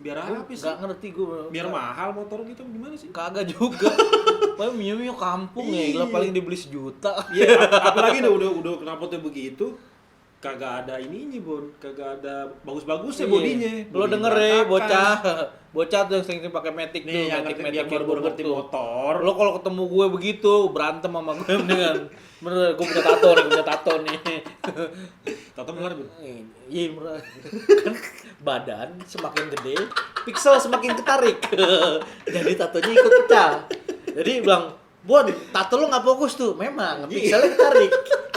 Biar apa sih? nggak ngerti gue. Biar mahal motor gitu gimana sih? Kagak juga. Paling Mio kampung ya, gila Iya. paling dibeli 1 juta. Iya, apalagi udah knalpotnya begitu. Kagak ada ininya, Bon. Kagak ada bagus-bagusnya bodinya. Lo Bodi denger ya berantakan. bocah tuh yang sering pakai Matic tuh, Nih, yang Matic baru ngerti motor. Lo kalau ketemu gue begitu berantem sama gue mendingan. Bener, gue punya tato nih. Tato bener, Bun. Iya, bener. Kan badan semakin gede, pixel semakin ketarik. Jadi tatonya ikut pecah. Jadi bilang, Bon, tato lo nggak fokus tuh. Memang, pixelnya ketarik.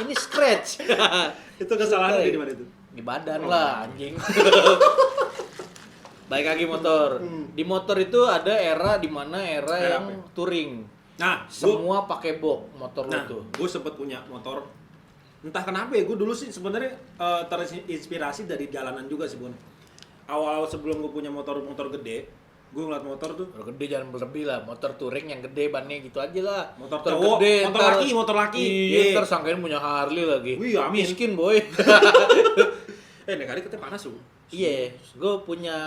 Ini scratch. Itu kesalahannya di mana itu? Di badan lah, anjing. Baik lagi motor. Di motor itu ada era di mana era Era yang apa? touring. Nah, Semua pakai box motor lo Nah, tuh. gue sempet punya motor. Entah kenapa ya, gue dulu sih sebenarnya terinspirasi dari jalanan juga sih, Bun. Awal sebelum gue punya motor gede, gue ngeliat motor tuh. Motor gede jangan berlebih lah, motor touring yang gede bannya gitu aja lah. Motor cowok, motor laki. Iya, Iya. ntar sangkain punya Harley lagi. Wih, amin. Miskin boy. Naik hari katanya panas tuh. Iya, gue punya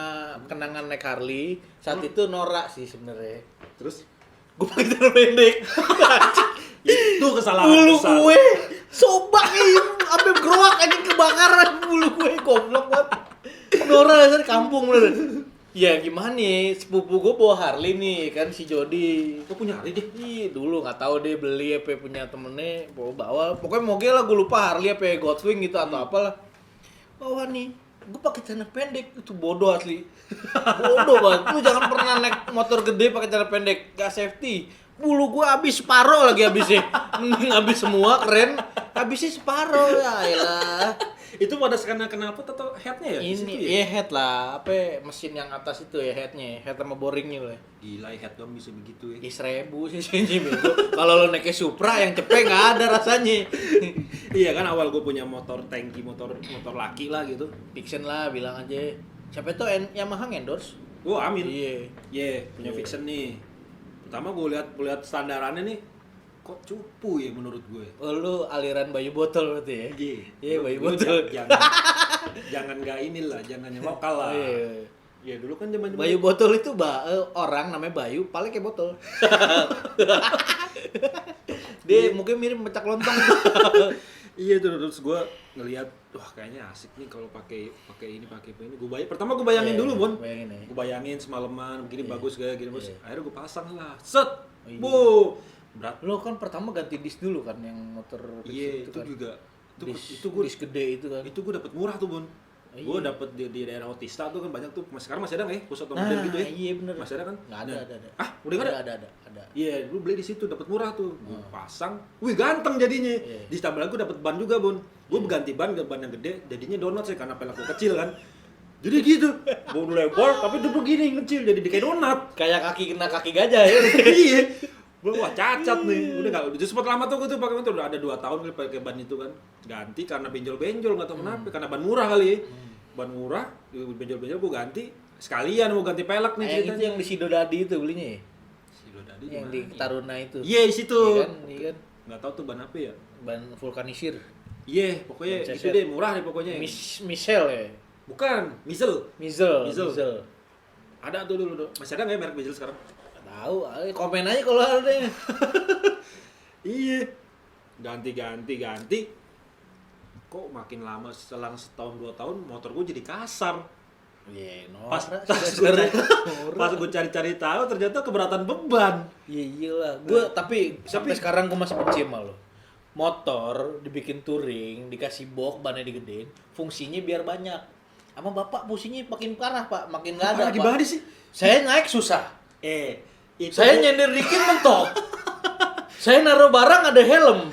kenangan naik Harley. Saat itu norak sih sebenarnya. Terus Gue pakai celana pendek. itu kesalahan Bulu besar. gue sobak sampai geroak anjing kebakaran bulu gue goblok banget. Nora dari kampung bener. Ya gimana nih, sepupu gue bawa Harley nih kan si Jody. Gue punya hari deh. Ih, dulu nggak tahu deh beli apa punya temennya bawa. Pokoknya moge lah gue lupa Harley apa Goldwing gitu atau apalah. Bawa nih. Gue pakai celana pendek itu bodoh asli. Bodoh banget. Lu jangan pernah naik motor gede pakai celana pendek, gak safety. Bulu gue habis separoh lagi habisnya. Mending habis semua keren, habisnya separoh ya elah. Itu pada karena knalpot atau headnya ya? Di situ Ini ya? ya head lah, apa mesin yang atas itu ya headnya, head sama boringnya lah. Gila, head dong bisa begitu ya. 1.000 sih sini bego. Kalau lo naiknya Supra yang cepet nggak ada rasanya. Iya kan, awal gue punya motor tangki, motor laki lah gitu. Fiction lah bilang aja. Siapa itu Yamaha endorse? Oh, amin. Iya. Punya fiction nih. Pertama gue lihat standarannya nih, kok cupu ya menurut gue. Oh lu aliran bayu botol berarti ya? Iya bayu Lu botol. jangan nggak inilah, jangan yang lokal lah. Iya. Ya dulu kan zaman Bayu botol itu orang namanya Bayu, paling kayak botol. Dia mungkin mirip pecak lontong. Iya tuh, terus gue ngelihat, wah kayaknya asik nih kalau pakai ini. Pertama gue bayangin Iya, dulu, Bon. bayangin ya. Gue bayangin semalaman begini Iya. bagus gini bagus. Iya. Akhirnya gue pasang lah. Set. Oh, iya. Bu. berat. Lo kan pertama ganti disk dulu kan yang motor Iya, Brixik itu kan. juga. Disk, Itu gue disk gede itu kan. itu gue dapat murah tuh, Bun. Iya. Gue dapat di daerah Otista tuh kan banyak tuh. Sekarang masih ada nggak ya pusat otomotif gitu ya? Iya bener. Masih ada kan? Nggak ada, Nah. ada. Ah, udah nggak ada? Ada. Iya, dulu beli di situ dapat murah tuh. Gua pasang, wih ganteng jadinya. Iya. Di tabel aku dapat ban juga, Bun. Gue berganti ban yang gede, jadinya donat sih karena pelek gua kecil kan. Jadi gitu, bau lebar tapi duduk gini kecil jadi kayak donat. Kayak kaki kena kaki gajah ya. Iya. Wah cacat nih, udah nggak, udah sempat lama tuh gue tuh pakai motor, udah ada 2 tahun kali pakai ban itu kan, ganti karena benjol-benjol nggak tahu kenapa, karena ban murah kali ya, ban murah, benjol-benjol gue ganti, sekalian mau ganti pelek nih Yang itu ceritanya. yang di Sidodadi itu belinya ya? Silo Dadi Yang di di mana ya? Taruna itu. Iya di situ, Iya kan? nggak tahu tuh ban apa ya, Ban vulkanisir. iya pokoknya Ban itu ceset. deh murah deh pokoknya, Michel ya? bukan, Mizel, Mizel. ada tuh dulu tuh, masih ada nggak ya merek Mizel sekarang? Tahu, komen aja kalau ada. Iya, ganti. Kok makin lama selang setahun 2 tahun motor gue jadi kasar. Iya, Pas gue cari-cari tahu ternyata keberatan beban. Iya iyalah. Gue tapi sampai sekarang gue masih benci sama lo. Motor dibikin touring, dikasih box, bannya digedein, fungsinya biar banyak. Sama bapak fungsinya makin parah pak, makin nggak ada. Gimana Pak. sih? Saya naik susah. Itu Saya nyender dikit mentok. Saya naruh barang ada helm.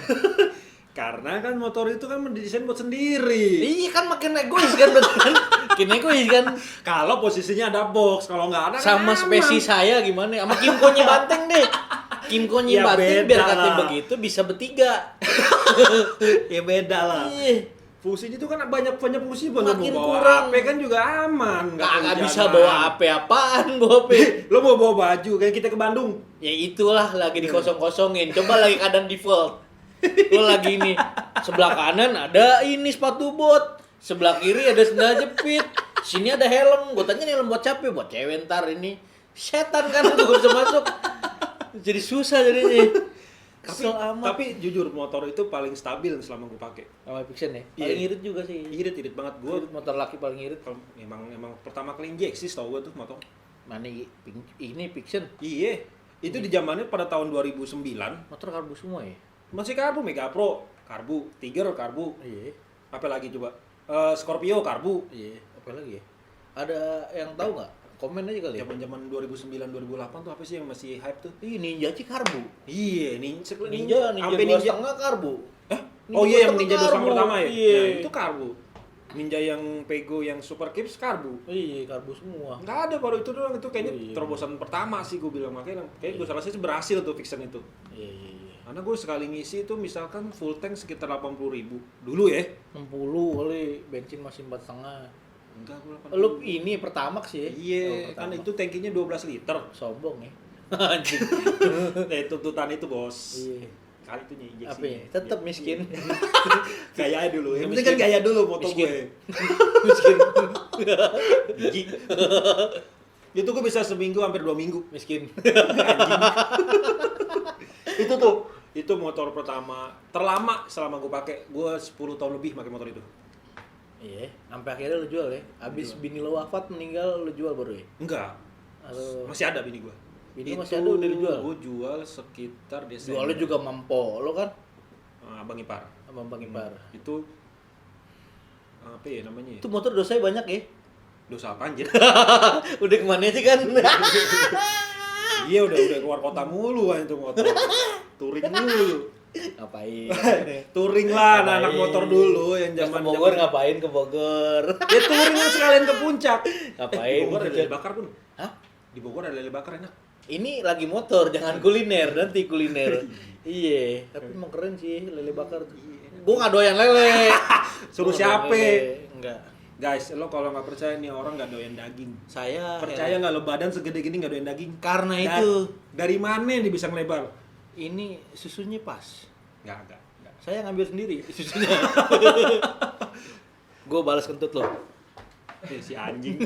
karena kan motor itu kan mendesain buat sendiri. Iya kan makin egois kan berarti kan. Makin egois kan. Kalau posisinya ada box, kalau nggak ada Sama kan spesi saya gimana? Sama Kimco-nya Banteng deh. Kimco-nya Ya, Banteng beda biar katanya lah. begitu bisa bertiga. ya beda lah. Iya. Fungsinya itu kan banyak fungsi, buat Makin bawa kurang. HP kan juga aman. Kagak bisa kehujanan. bawa HP apaan, bawa HP. Lo mau bawa baju kayak kita ke Bandung. Ya itulah lagi dikosong-kosongin. Coba lagi keadaan default. Lo lagi ini sebelah kanan ada ini sepatu bot, sebelah kiri ada sendal jepit, sini ada helm. Gue tanya nih helm buat siapa? Buat cewek ntar ini. Setan kan gue bisa masuk. Jadi susah jadinya. Kesel amat. Tapi jujur motor itu paling stabil selama gue pakai. Sama Fiction ya. Iya. Paling irit juga sih. Irit banget gue. Irit, motor laki paling irit. Emang pertama kali injeksi tau gue tuh motor. Mana ini Fiction? Iya. Itu di zamannya pada tahun 2009 Motor karbu semua ya? masih karbu, Mega Pro karbu, Tiger karbu. Iya. Apa lagi coba? Scorpio karbu. Iya. Apa lagi ya? Ada yang tahu nggak? Komen aja kali ya. Zaman 2009 2008 tuh apa sih yang masih hype tuh? Ih, Ninja sih karbu. Iya, Ninja sampai dua setengah karbu. Oh iya yang Ninja 2 karbu. pertama ya? Iya. Nah, itu karbu. Ninja yang Pego yang Super Kips karbu. Iya, karbu semua. Nggak ada baru itu doang, itu kayaknya Oh, iya. terobosan pertama sih gue bilang, makanya kayak gue rasa sih berhasil tuh Vixen itu. Iya, iya, iya. Karena gue sekali ngisi itu misalkan full tank sekitar 80.000 dulu ya. 60 kali, bensin masih 4,5. Enggak, gue 80. Lu ini Pertamax ya? Iya, Oh, kan Pertamax. itu tankinya 12 liter. Sombong ya. Anjing. Tuntutan itu bos. Iya. Kali itu injeksi. Apa ya? Tetap miskin. Gaya aja dulu. Yang Miskin. penting kan gaya dulu motor Miskin. gue. Miskin. Biji. Itu gue bisa seminggu hampir 2 minggu. Miskin. Itu motor pertama terlama selama gue pakai. Gue 10 tahun lebih pakai motor itu. Iya, sampai akhirnya lu jual ya. Habis bini lo wafat meninggal lu jual baru ya? Enggak. Atau Masih ada bini gue. bini masih ada udah dijual? Gue jual sekitar Desember. Jualnya juga mampo lo kan? Abang Ipar. Sama Bang Ipar. Itu apa ya namanya? Itu motor dosanya banyak ya? Dosa apa anjir? Udah kemana sih kan? Iya udah keluar kota mulu kan itu motor. Touring mulu. Ngapain? Touring lah Ngapain? anak motor dulu yang Ke zaman Bogor ngapain ke Bogor? Ya touring kan sekalian ke puncak. Ngapain? Di Bogor ada lele bakar pun. Hah? Di Bogor ada lele bakar enak. Ini lagi motor, jangan kuliner, nanti kuliner. Iya, tapi emang keren sih lele bakar tuh. Gua nggak doyan lele. Suruh Gua nggak doyan siapa? lele. Enggak. Guys, lo kalau nggak percaya nih orang nggak doyan daging. Saya Percaya nggak lo badan segede gini nggak doyan daging? Karena Da- itu Dari mana dia bisa ngelebar? ini susunya pas. Nggak. Saya ngambil sendiri susunya. Gue balas kentut lo. Si anjing.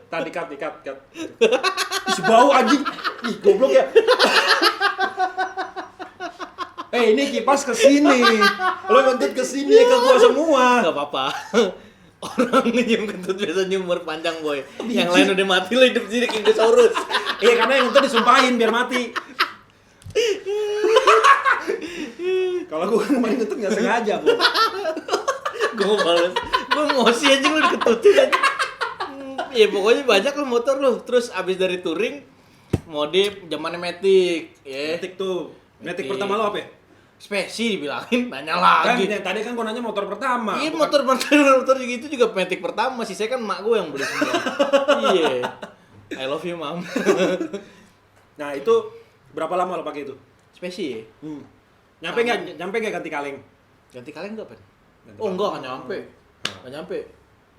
Tadi cut. Ih, bau anjing. Ih, goblok ya. Ini kipas ke sini. Lo kentut ke sini ke gua semua. Gak apa-apa. Orang nyium kentut biasa nyumur panjang boy. Yang lain udah mati lo hidup sini Kingosaurus. Iya, karena yang kentut disumpahin biar mati. Kalau gue kemarin itu nggak sengaja, Bon. Gue males. Gue emosi aja lu diketutin aja. Ya pokoknya banyak lah motor lu. Terus abis dari touring modif zamannya Matic, ya. Matic tuh. Matic Matic. pertama lo apa ya? Spesi dibilangin, nanya Kan lagi. yang tadi kan gue nanya motor pertama. Iya bukan- motor gitu juga Matic pertama sih. Saya kan mak gue yang beli semua. Iya. I love you mam. Nah, itu berapa lama lo pakai itu? Spesi ya? Nyampe nggak ganti kaleng? Ganti kaleng enggak, Pen? Ganti Oh enggak, kaleng. nggak nyampe. Nggak nyampe.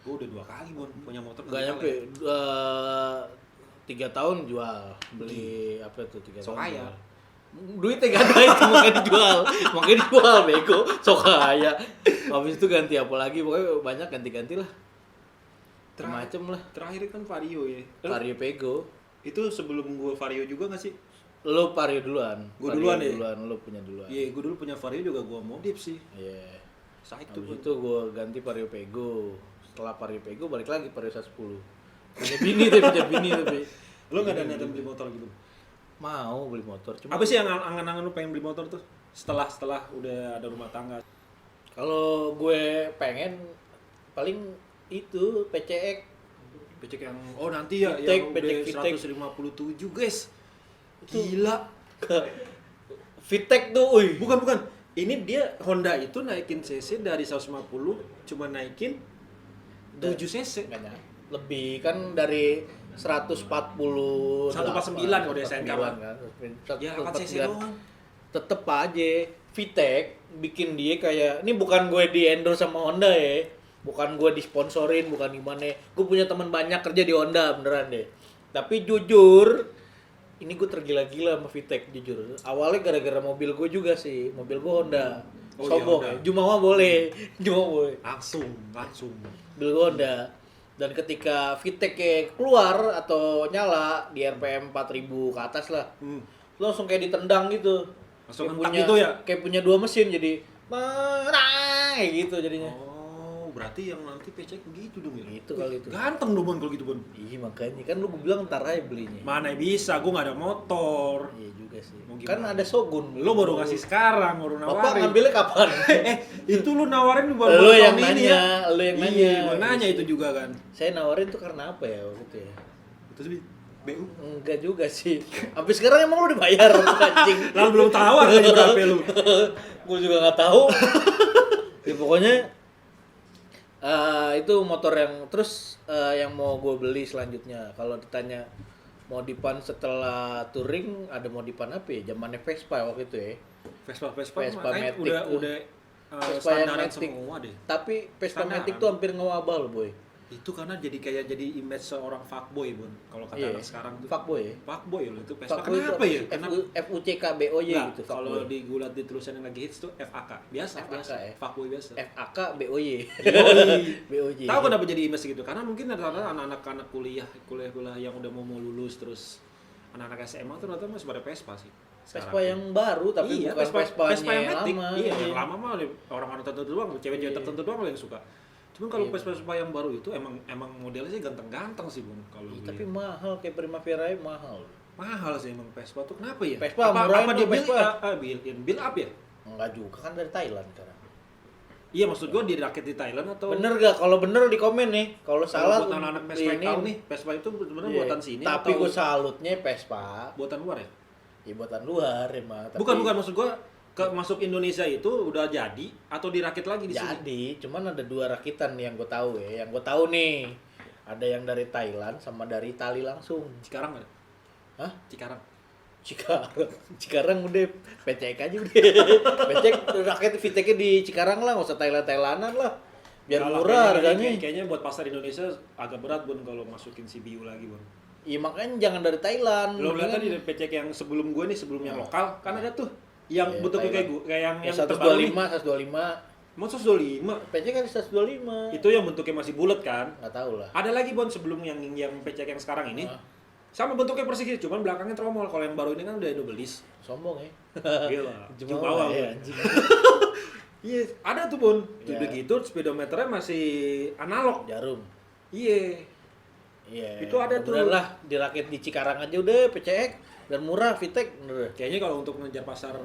Gue udah 2 kali, Bon, punya motor Nggak ganti nyampe. kaleng. 3 tahun jual. Beli apa tuh 3 Sok tahun? kaya. Jual. Duitnya gak ada itu makanya dijual. Makanya dijual bego. Sok kaya. Habis itu ganti apa lagi? Pokoknya banyak ganti-ganti lah. Macem lah. Terakhir kan Vario ya. Vario Pego. Itu sebelum gue Vario juga nggak sih? Lo Vario duluan. Gua Vario duluan ya? Duluan, lo punya duluan. Iya, gue dulu punya Vario juga gue modif sih. Iya. Saik Habis tuh. itu gue ganti Vario Pego. Setelah Vario Pego balik lagi Vario 110. Punya bini tapi. Lo nggak ada niatan beli motor gitu? Mau beli motor. Cuma Apa sih yang angan-angan lu pengen beli motor tuh? Setelah udah ada rumah tangga. kalau gue pengen paling itu PCX. Becek yang nanti ya Vitek, yang becek Vitek. 157 guys. Gila. Vitek tuh, uy. Bukan. Ini dia Honda itu naikin cc dari 150 cuma naikin 7 cc. Enggak nyampe. Lebih kan dari 149 149 kalau dia SNK kan. Ya 4 cc doang. Tetep aja Vitek bikin dia kayak ini bukan gue di endorse sama Honda ya. Bukan gue disponsorin, bukan gimana. Gue punya teman banyak kerja di Honda beneran deh. Tapi jujur ini gue tergila-gila sama Vitek jujur. Awalnya gara-gara mobil gue juga sih. Mobil gue Honda. Oh, Sombong iya, ya. Honda. Jumawa boleh. Jumawa boleh. Langsung. Mobil gue Honda. Dan ketika Vitek keluar atau nyala di RPM 4000 ke atas lah. Lu langsung kayak ditendang gitu. Langsung Kayak ngentak punya, gitu ya? Kayak punya 2 mesin jadi kayak gitu jadinya. Oh, berarti yang nanti PCX begitu dong ya? Gitu kali itu. Ganteng dong Bon kalau gitu Bon. Iya makanya kan lu gue bilang ntar aja belinya. Mana bisa, gue nggak ada motor. Iya juga sih. Mau Kan gimana? ada Shogun. Lo baru ngasih sekarang, baru Bapak nawarin. ngambilnya kapan? Itu lu nawarin baru Lu tahun yang ini nanya, ya? lu yang nanya. Iya, gua nanya itu juga kan. Saya nawarin tuh karena apa ya waktu itu ya? Itu sih BU. Enggak juga sih. Sampai sekarang emang lu dibayar anjing. Lalu belum tahu harganya berapa lu. Gue juga nggak tahu. Ya pokoknya itu motor yang terus yang mau gue beli selanjutnya. Kalau ditanya modifan setelah touring ada modifan apa ya? Zamannya Vespa waktu itu ya. Vespa Vespa makanya Matic tuh. udah Vespa yang standaran Matic. semua deh. Tapi Vespa Standaran. Matic tuh hampir ngewabal boy. Itu karena jadi image seorang fuckboy, Bon. Kalau kata Iya. anak sekarang tuh. Fuckboy ya? Fuckboy lo itu Vespa. Fuckboy Kenapa ya? Kenapa? FUCKBOY Nggak, gitu. kalau fuckboy. digulat di tulisan yang lagi hits tuh FAK. Biasa, FAK biasa. ya? Fuckboy biasa. FAKBOY. Yoi. BOY. Tahu kenapa jadi image gitu? Karena mungkin ada anak-anak kuliah yang udah mau lulus terus anak-anak SMA tuh rata-rata masih pada Vespa sih. Vespa yang baru tapi iya, bukan Vespa yang yang Matic. lama. Iya, yang lama mah orang-orang tertentu doang, cewek-cewek Iya. tertentu doang yang suka. Cuman kalau Iya, Vespa yang baru itu emang modelnya sih ganteng-ganteng sih, Bung. Kalau Ih, gue tapi lihat. mahal kayak Primavera mahal. Mahal sih emang Vespa tuh. Kenapa ya? Vespa murahin apa tuh dia Vespa. build up ya? Enggak juga kan dari Thailand sekarang. Iya, maksud gua dirakit di Thailand atau Bener gak? Kalau bener di komen nih. Kalau kalau salah buat anak-anak Vespa yang ini- tahu nih, Vespa itu sebenarnya Iya. buatan sini Tapi atau gue salutnya Vespa. buatan luar ya? Ya buatan luar emang. Tapi Bukan maksud gua masuk Indonesia itu udah jadi atau dirakit lagi di sini? Jadi, cuman ada 2 rakitan nih yang gue tahu ya. Yang gue tahu nih. Ada yang dari Thailand sama dari Itali langsung. Cikarang ada? Hah? Cikarang. Cikarang udah PCK aja udah. PCK rakyat Viteknya di Cikarang lah, nggak usah Thailandan lah. Biar Enggak lah, murah kayaknya harganya. buat pasar Indonesia agak berat Bun kalau masukin CBU lagi Bun. Iya makanya jangan dari Thailand. Lo lihat Mendingan- tadi dari PCK yang sebelum gue nih, sebelum yang Nah. lokal, kan ada tuh yang Iya, bentuknya kayak Thailand. gue, kayak yang Ya, terbaru nih. 125. Mau 125. PCK kan 125. Itu yang bentuknya masih bulat kan? Nggak tahu lah. Ada lagi Bon sebelum yang PCK yang sekarang ini. Ah. Sama bentuknya persis gitu, cuman belakangnya tromol. Kalau yang baru ini kan udah double disc. Sombong ya. Gila. Jumawa Bun. ya anjing. Iya, ada tuh Bon. Ya. Udah gitu speedometernya masih analog. Jarum. Iya. Iya. Itu ada tuh. Udah lah dirakit di Cikarang aja udah PCX dan murah Vitek bener. Kayaknya kalau untuk mengejar pasar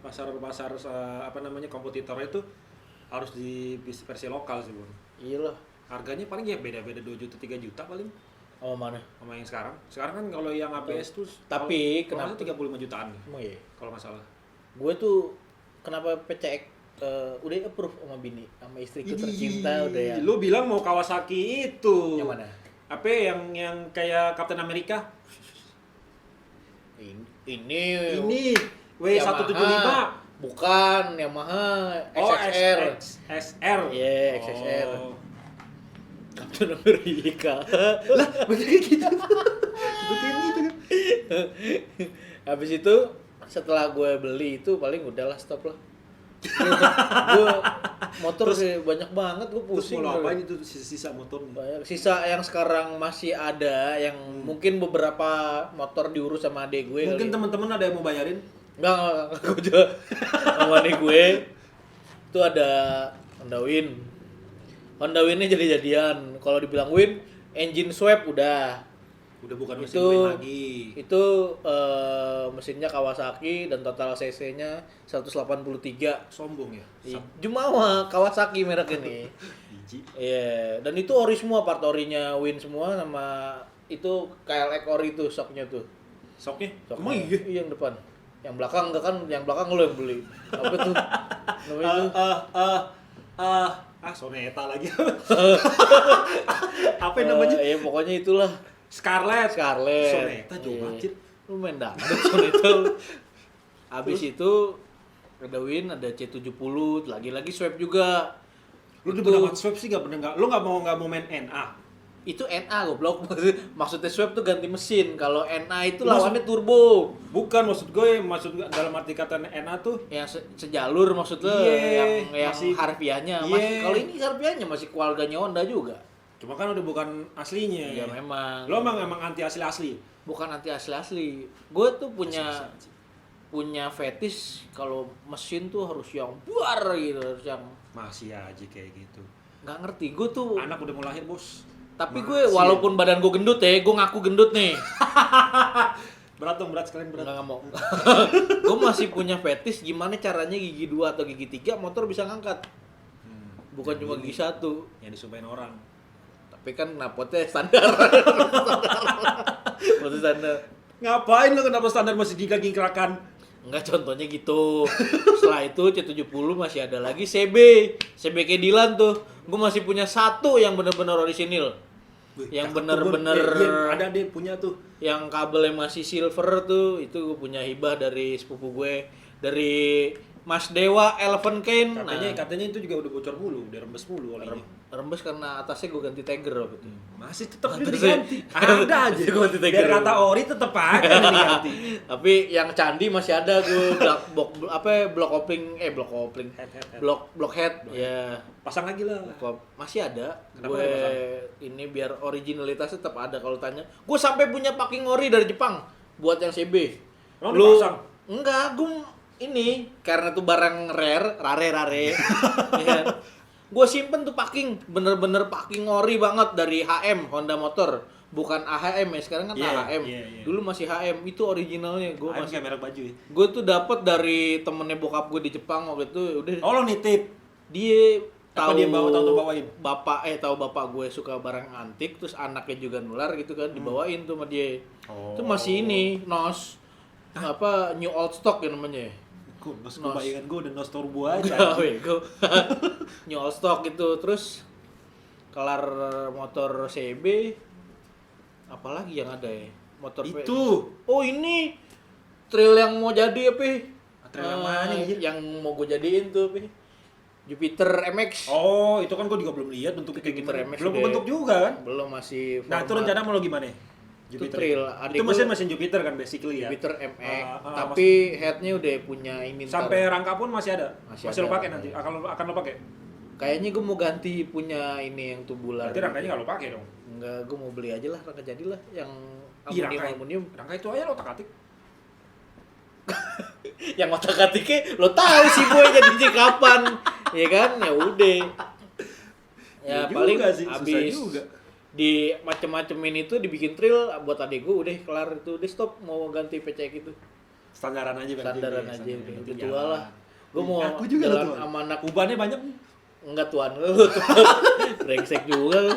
pasar apa namanya kompetitornya itu harus di versi lokal sih, Bun. Iyalah. Harganya paling ya beda-beda 2 juta 3 juta paling Oh mana? sama yang sekarang. Sekarang kan kalau yang ABS tuh Tapi kalau kenapa? 35 jutaan nih Emang iya. kalau nggak salah. Gue tuh kenapa PCX udah approve sama bini, sama istriku tercinta udah ya. Lu bilang mau Kawasaki itu. Yang mana? Apa yang kayak Captain America? Ini W175. Yamaha. Bukan Yamaha XXR. XXR. Iya, XXR. Oh. Captain America. Lah, bener gitu. Betul gitu kan. Habis itu setelah gue beli itu paling udahlah stop lah. Gue motor sih banyak banget, gue Terus pusing. mau ngapain itu sisa-sisa motornya? Banyak. Sisa yang sekarang masih ada, yang mungkin beberapa motor diurus sama adek gue. Mungkin kali. teman-teman ada yang mau bayarin? Enggak, gue juga sama adek gue. Itu ada Honda Win. Honda Win-nya jadi-jadian. Kalau dibilang Win, engine swap udah. Udah bukan mesin Itu Win lagi. itu mesinnya Kawasaki dan total cc-nya 183. Sombong ya. Jumawa Kawasaki merek ini. Biji. Iya, dan itu ori semua, part orinya Win semua, sama itu KLX ori tuh shocknya tuh. Soknya? Shocknya. Emang iya? Iya, yang depan. Yang belakang enggak kan, yang belakang lo yang beli. Apa tuh? Namanya tuh. Soneta lagi. Apa namanya? Ya pokoknya itulah. Scarlett. Scarlett. Soneta jauh Iya. banget. Lu main dangdut Soneta. Habis itu ada Win, ada C70, lagi-lagi swap juga. Lu udah Itu- pernah swap sih nggak pernah nggak? Lu nggak mau main NA? Itu NA goblok. Maksudnya swap tuh ganti mesin. Kalau NA itu Maksud- lawannya turbo. Bukan maksud gue dalam arti kata NA tuh Yang sejalur maksudnya, Iya, yang masih- harfiahnya. iya. Masih kalau ini harfiahnya masih keluarganya Honda juga. cuma kan udah bukan aslinya. Ya memang. Lo emang anti asli. Bukan anti asli. Gue tuh punya fetish kalau mesin tuh harus yang buar gitu, harus yang Masih aja kayak gitu. nggak ngerti. Gue tuh Anak udah mau lahir, Bos. tapi Masih gue walaupun badan gue gendut ya, gue ngaku gendut nih. berat dong, berat sekalian berat. Nggak mau. Gue masih punya fetish gimana caranya gigi 2 atau gigi 3 motor bisa ngangkat. Bukan cuma Ini gigi 1. yang disumpahin orang. Tapi kan knalpotnya standar. Knalpotnya standar. Ngapain lo kenapa standar masih gingkrak-gingkrakan? Enggak, contohnya gitu. Setelah itu C70 masih ada lagi CB kayak Dilan tuh. Gue masih punya satu yang bener-bener orisinil. Yang bener-bener ada deh punya tuh. yang kabelnya masih silver tuh, itu gue punya hibah dari sepupu gue, dari Mas Dewa Eleven Cane. Katanya itu juga udah bocor mulu, udah rembes mulu olinya. Rembes karena atasnya gue ganti Tiger waktu itu. Masih tetap Atasnya- diganti. Ada aja. Gue ganti Tiger. Biar kata ori tetap aja diganti. Tapi yang candi masih ada gue block kopling, block head ya. Pasang lagi lah. Masih ada. Kenapa Gue nggak pasang? ini biar originalitas tetap ada. Kalau tanya, gue sampai punya packing ori dari Jepang buat yang CB. Emang dipasang? Enggak, gue ini karena tuh barang rare. Ya. Gue simpen tuh packing, bener-bener packing ori banget dari HM Honda Motor, bukan AHM ya, sekarang kan Iya, AHM. iya, iya. Dulu masih HM, itu originalnya. Gue Masih masih, kayak merek baju ya. gue tuh dapat dari temennya bokap gue di Jepang waktu itu. Udah Oh lo nitip. dia Apa tahu dia tahu bawain? tahu bapak gue suka barang antik, terus anaknya juga nular gitu kan, dibawain tuh sama dia. Oh. Itu masih ini nos apa new old stock ya namanya. Gue Nos. bayangan gue udah nos turbo aja. Enggak, bego. New old stock gitu. Terus kelar motor CB apalagi yang ada ya? Motor Itu. Oh, ini trail yang mau jadi apa? Trail yang mana, anjir? Yang mau gue jadiin tuh apa? Jupiter MX. Oh, itu kan gue juga belum lihat bentuknya kayak Jupiter gimana. MX Belum udah. bentuk juga kan? Belum, masih Nah, itu format rencana mau lo gimana? Jupiter. trail. Itu mesin Jupiter kan basically ya. Jupiter MX. Ah, Tapi headnya udah punya ini ntar. Sampai rangka pun masih ada. Masih Masih lo ada. pakai nanti. Akan lo pakai. Kayaknya gue mau ganti punya ini yang tubular. Berarti rangkanya nggak lo pakai dong. Enggak, gue mau beli aja lah rangka jadilah yang Iya, aluminium. Rangka itu aja lo otak-atik. Yang otak-atiknya lo tahu sih gue jadinya kapan. Ya kan? Ya udah. Ya Iya paling juga sih, susah habis juga. di macem-macemin itu dibikin trail buat adik gue, udah kelar itu, udah stop mau ganti PCX itu. Standaran aja berarti. Standaran Iya, aja standaran. udah. Penting Udah tua jalan. lah. Gue mau Aku juga jalan tuh. sama anak Ubannya banyak. enggak tuan lu. Brengsek juga lu.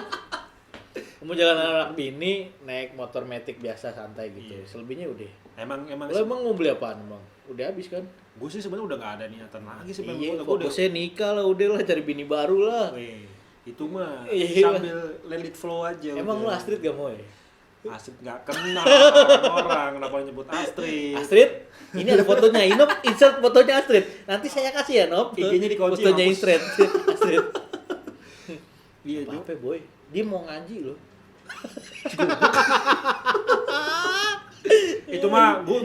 Gue mau jalan sama anak bini naik motor matic biasa santai gitu. Iya. Selebihnya udah. Emang Lo emang mau beli apaan bang? Udah habis kan? gue sih sebenarnya udah nggak ada niatan lagi sih. Iya, Gue udah. fokusnya nikah lah, udah lah cari bini baru lah. Weh, itu mah Iya. sambil let it flow aja. Emang lu udah. Astrid gak mau ya? Astrid nggak kenal orang, kenapa nyebut Astrid? Astrid, ini ada fotonya. Inop insert fotonya Astrid. Nanti saya kasih ya Nop. IG-nya dikunci, Fotonya mampus. Astrid. Astrid. Iya juga. Apa boy? Dia mau ngaji loh. Itu mah gue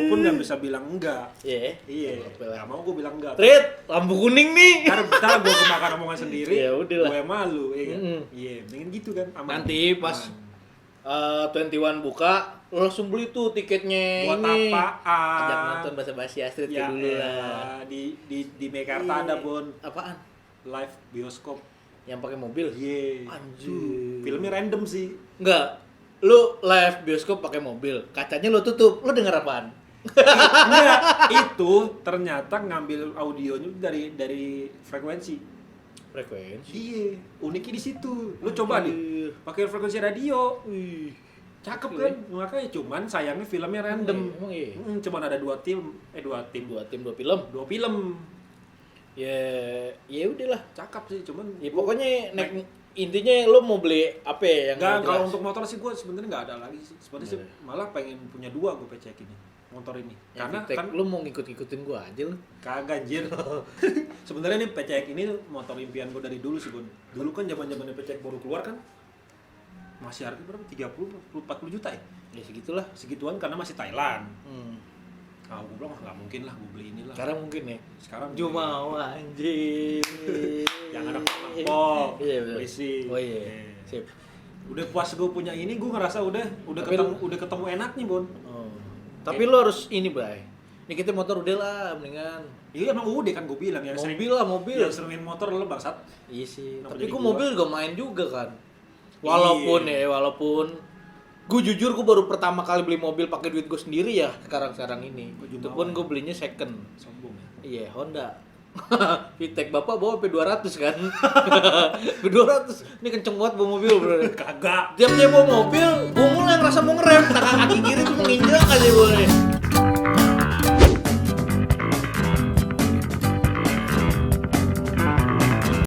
pun nggak bisa bilang enggak. Iya. Iya. Apa lah. Gak mau gue bilang enggak. Astrid, lampu kuning nih. Ntar gue kemakan omongan sendiri. Ya udahlah. Gue malu, ya kan? Mm-mm. Iya, mendingan gitu kan. Aman. Nanti pas 21 buka, lo langsung beli tuh tiketnya Buat ini. apaan? Ajak nonton basa-basi Astrid Ya dulu lah. elah, di Mekarta ada Bon Apaan? live bioskop. Yang pakai mobil? Iya. Anjir. Filmnya random sih. Enggak. Lu live bioskop pakai mobil, kacanya lu tutup. Lu denger apaan? Enggak, itu ternyata ngambil audionya dari frekuensi. Frekuensi. Iya, uniknya di situ. Lu coba Anjir. nih, pakai frekuensi radio. Wih. Cakep kan? Makanya cuman sayangnya filmnya random. Emang iya. Cuman ada dua tim, Dua tim, dua film. dua film. Ya udahlah. Cakep sih, cuman Ya pokoknya intinya lu mau beli apa ya yang enggak, jelas? kalau untuk motor sih gue sebenarnya nggak ada lagi sih. Sebenarnya sih Iya. malah pengen punya dua gue pecek ini motor ini. Yang Karena Vitek, kan lu mau ngikut-ngikutin gua aja lu. kagak anjir. Sebenarnya nih PCX ini motor impian gue dari dulu sih, Bon. Dulu kan zaman-zamannya PCX baru keluar kan. Masih harga berapa? 30, 40 juta ya? Ya segitulah. Segituan karena masih Thailand. Hmm. Ah, gue bilang nggak mungkin lah gue beli inilah. Sekarang mungkin ya. Sekarang Jumawa anjing. yang ada mangkok, Iya betul. berisi. Oh iya. Sip. Udah puas gue punya ini, gue ngerasa udah Tapi ketemu enaknya, Bon. Oh. Tapi lu harus ini, Bray. Ini kita motor udah lah, mendingan Iya emang udah kan gue bilang yang sering mobil lah, mobil. yang sering main motor lo bangsat. Iya sih. Kenapa Tapi jadi gua gua? mobil juga main juga kan. Iya. Walaupun gue jujur gue baru pertama kali beli mobil pakai duit gue sendiri ya sekarang ini. Gua Itu jumawa pun ya. gue belinya second. Sombong ya. Iya, Honda. Vitek bapak bawa sampai 200 kan. 200. Ini kenceng banget bawa mobil, Bro. Kagak. Tiap dia bawa mobil, gue mulai ngerasa mau ngerem, tangan kaki kiri tuh menginjak aja boleh.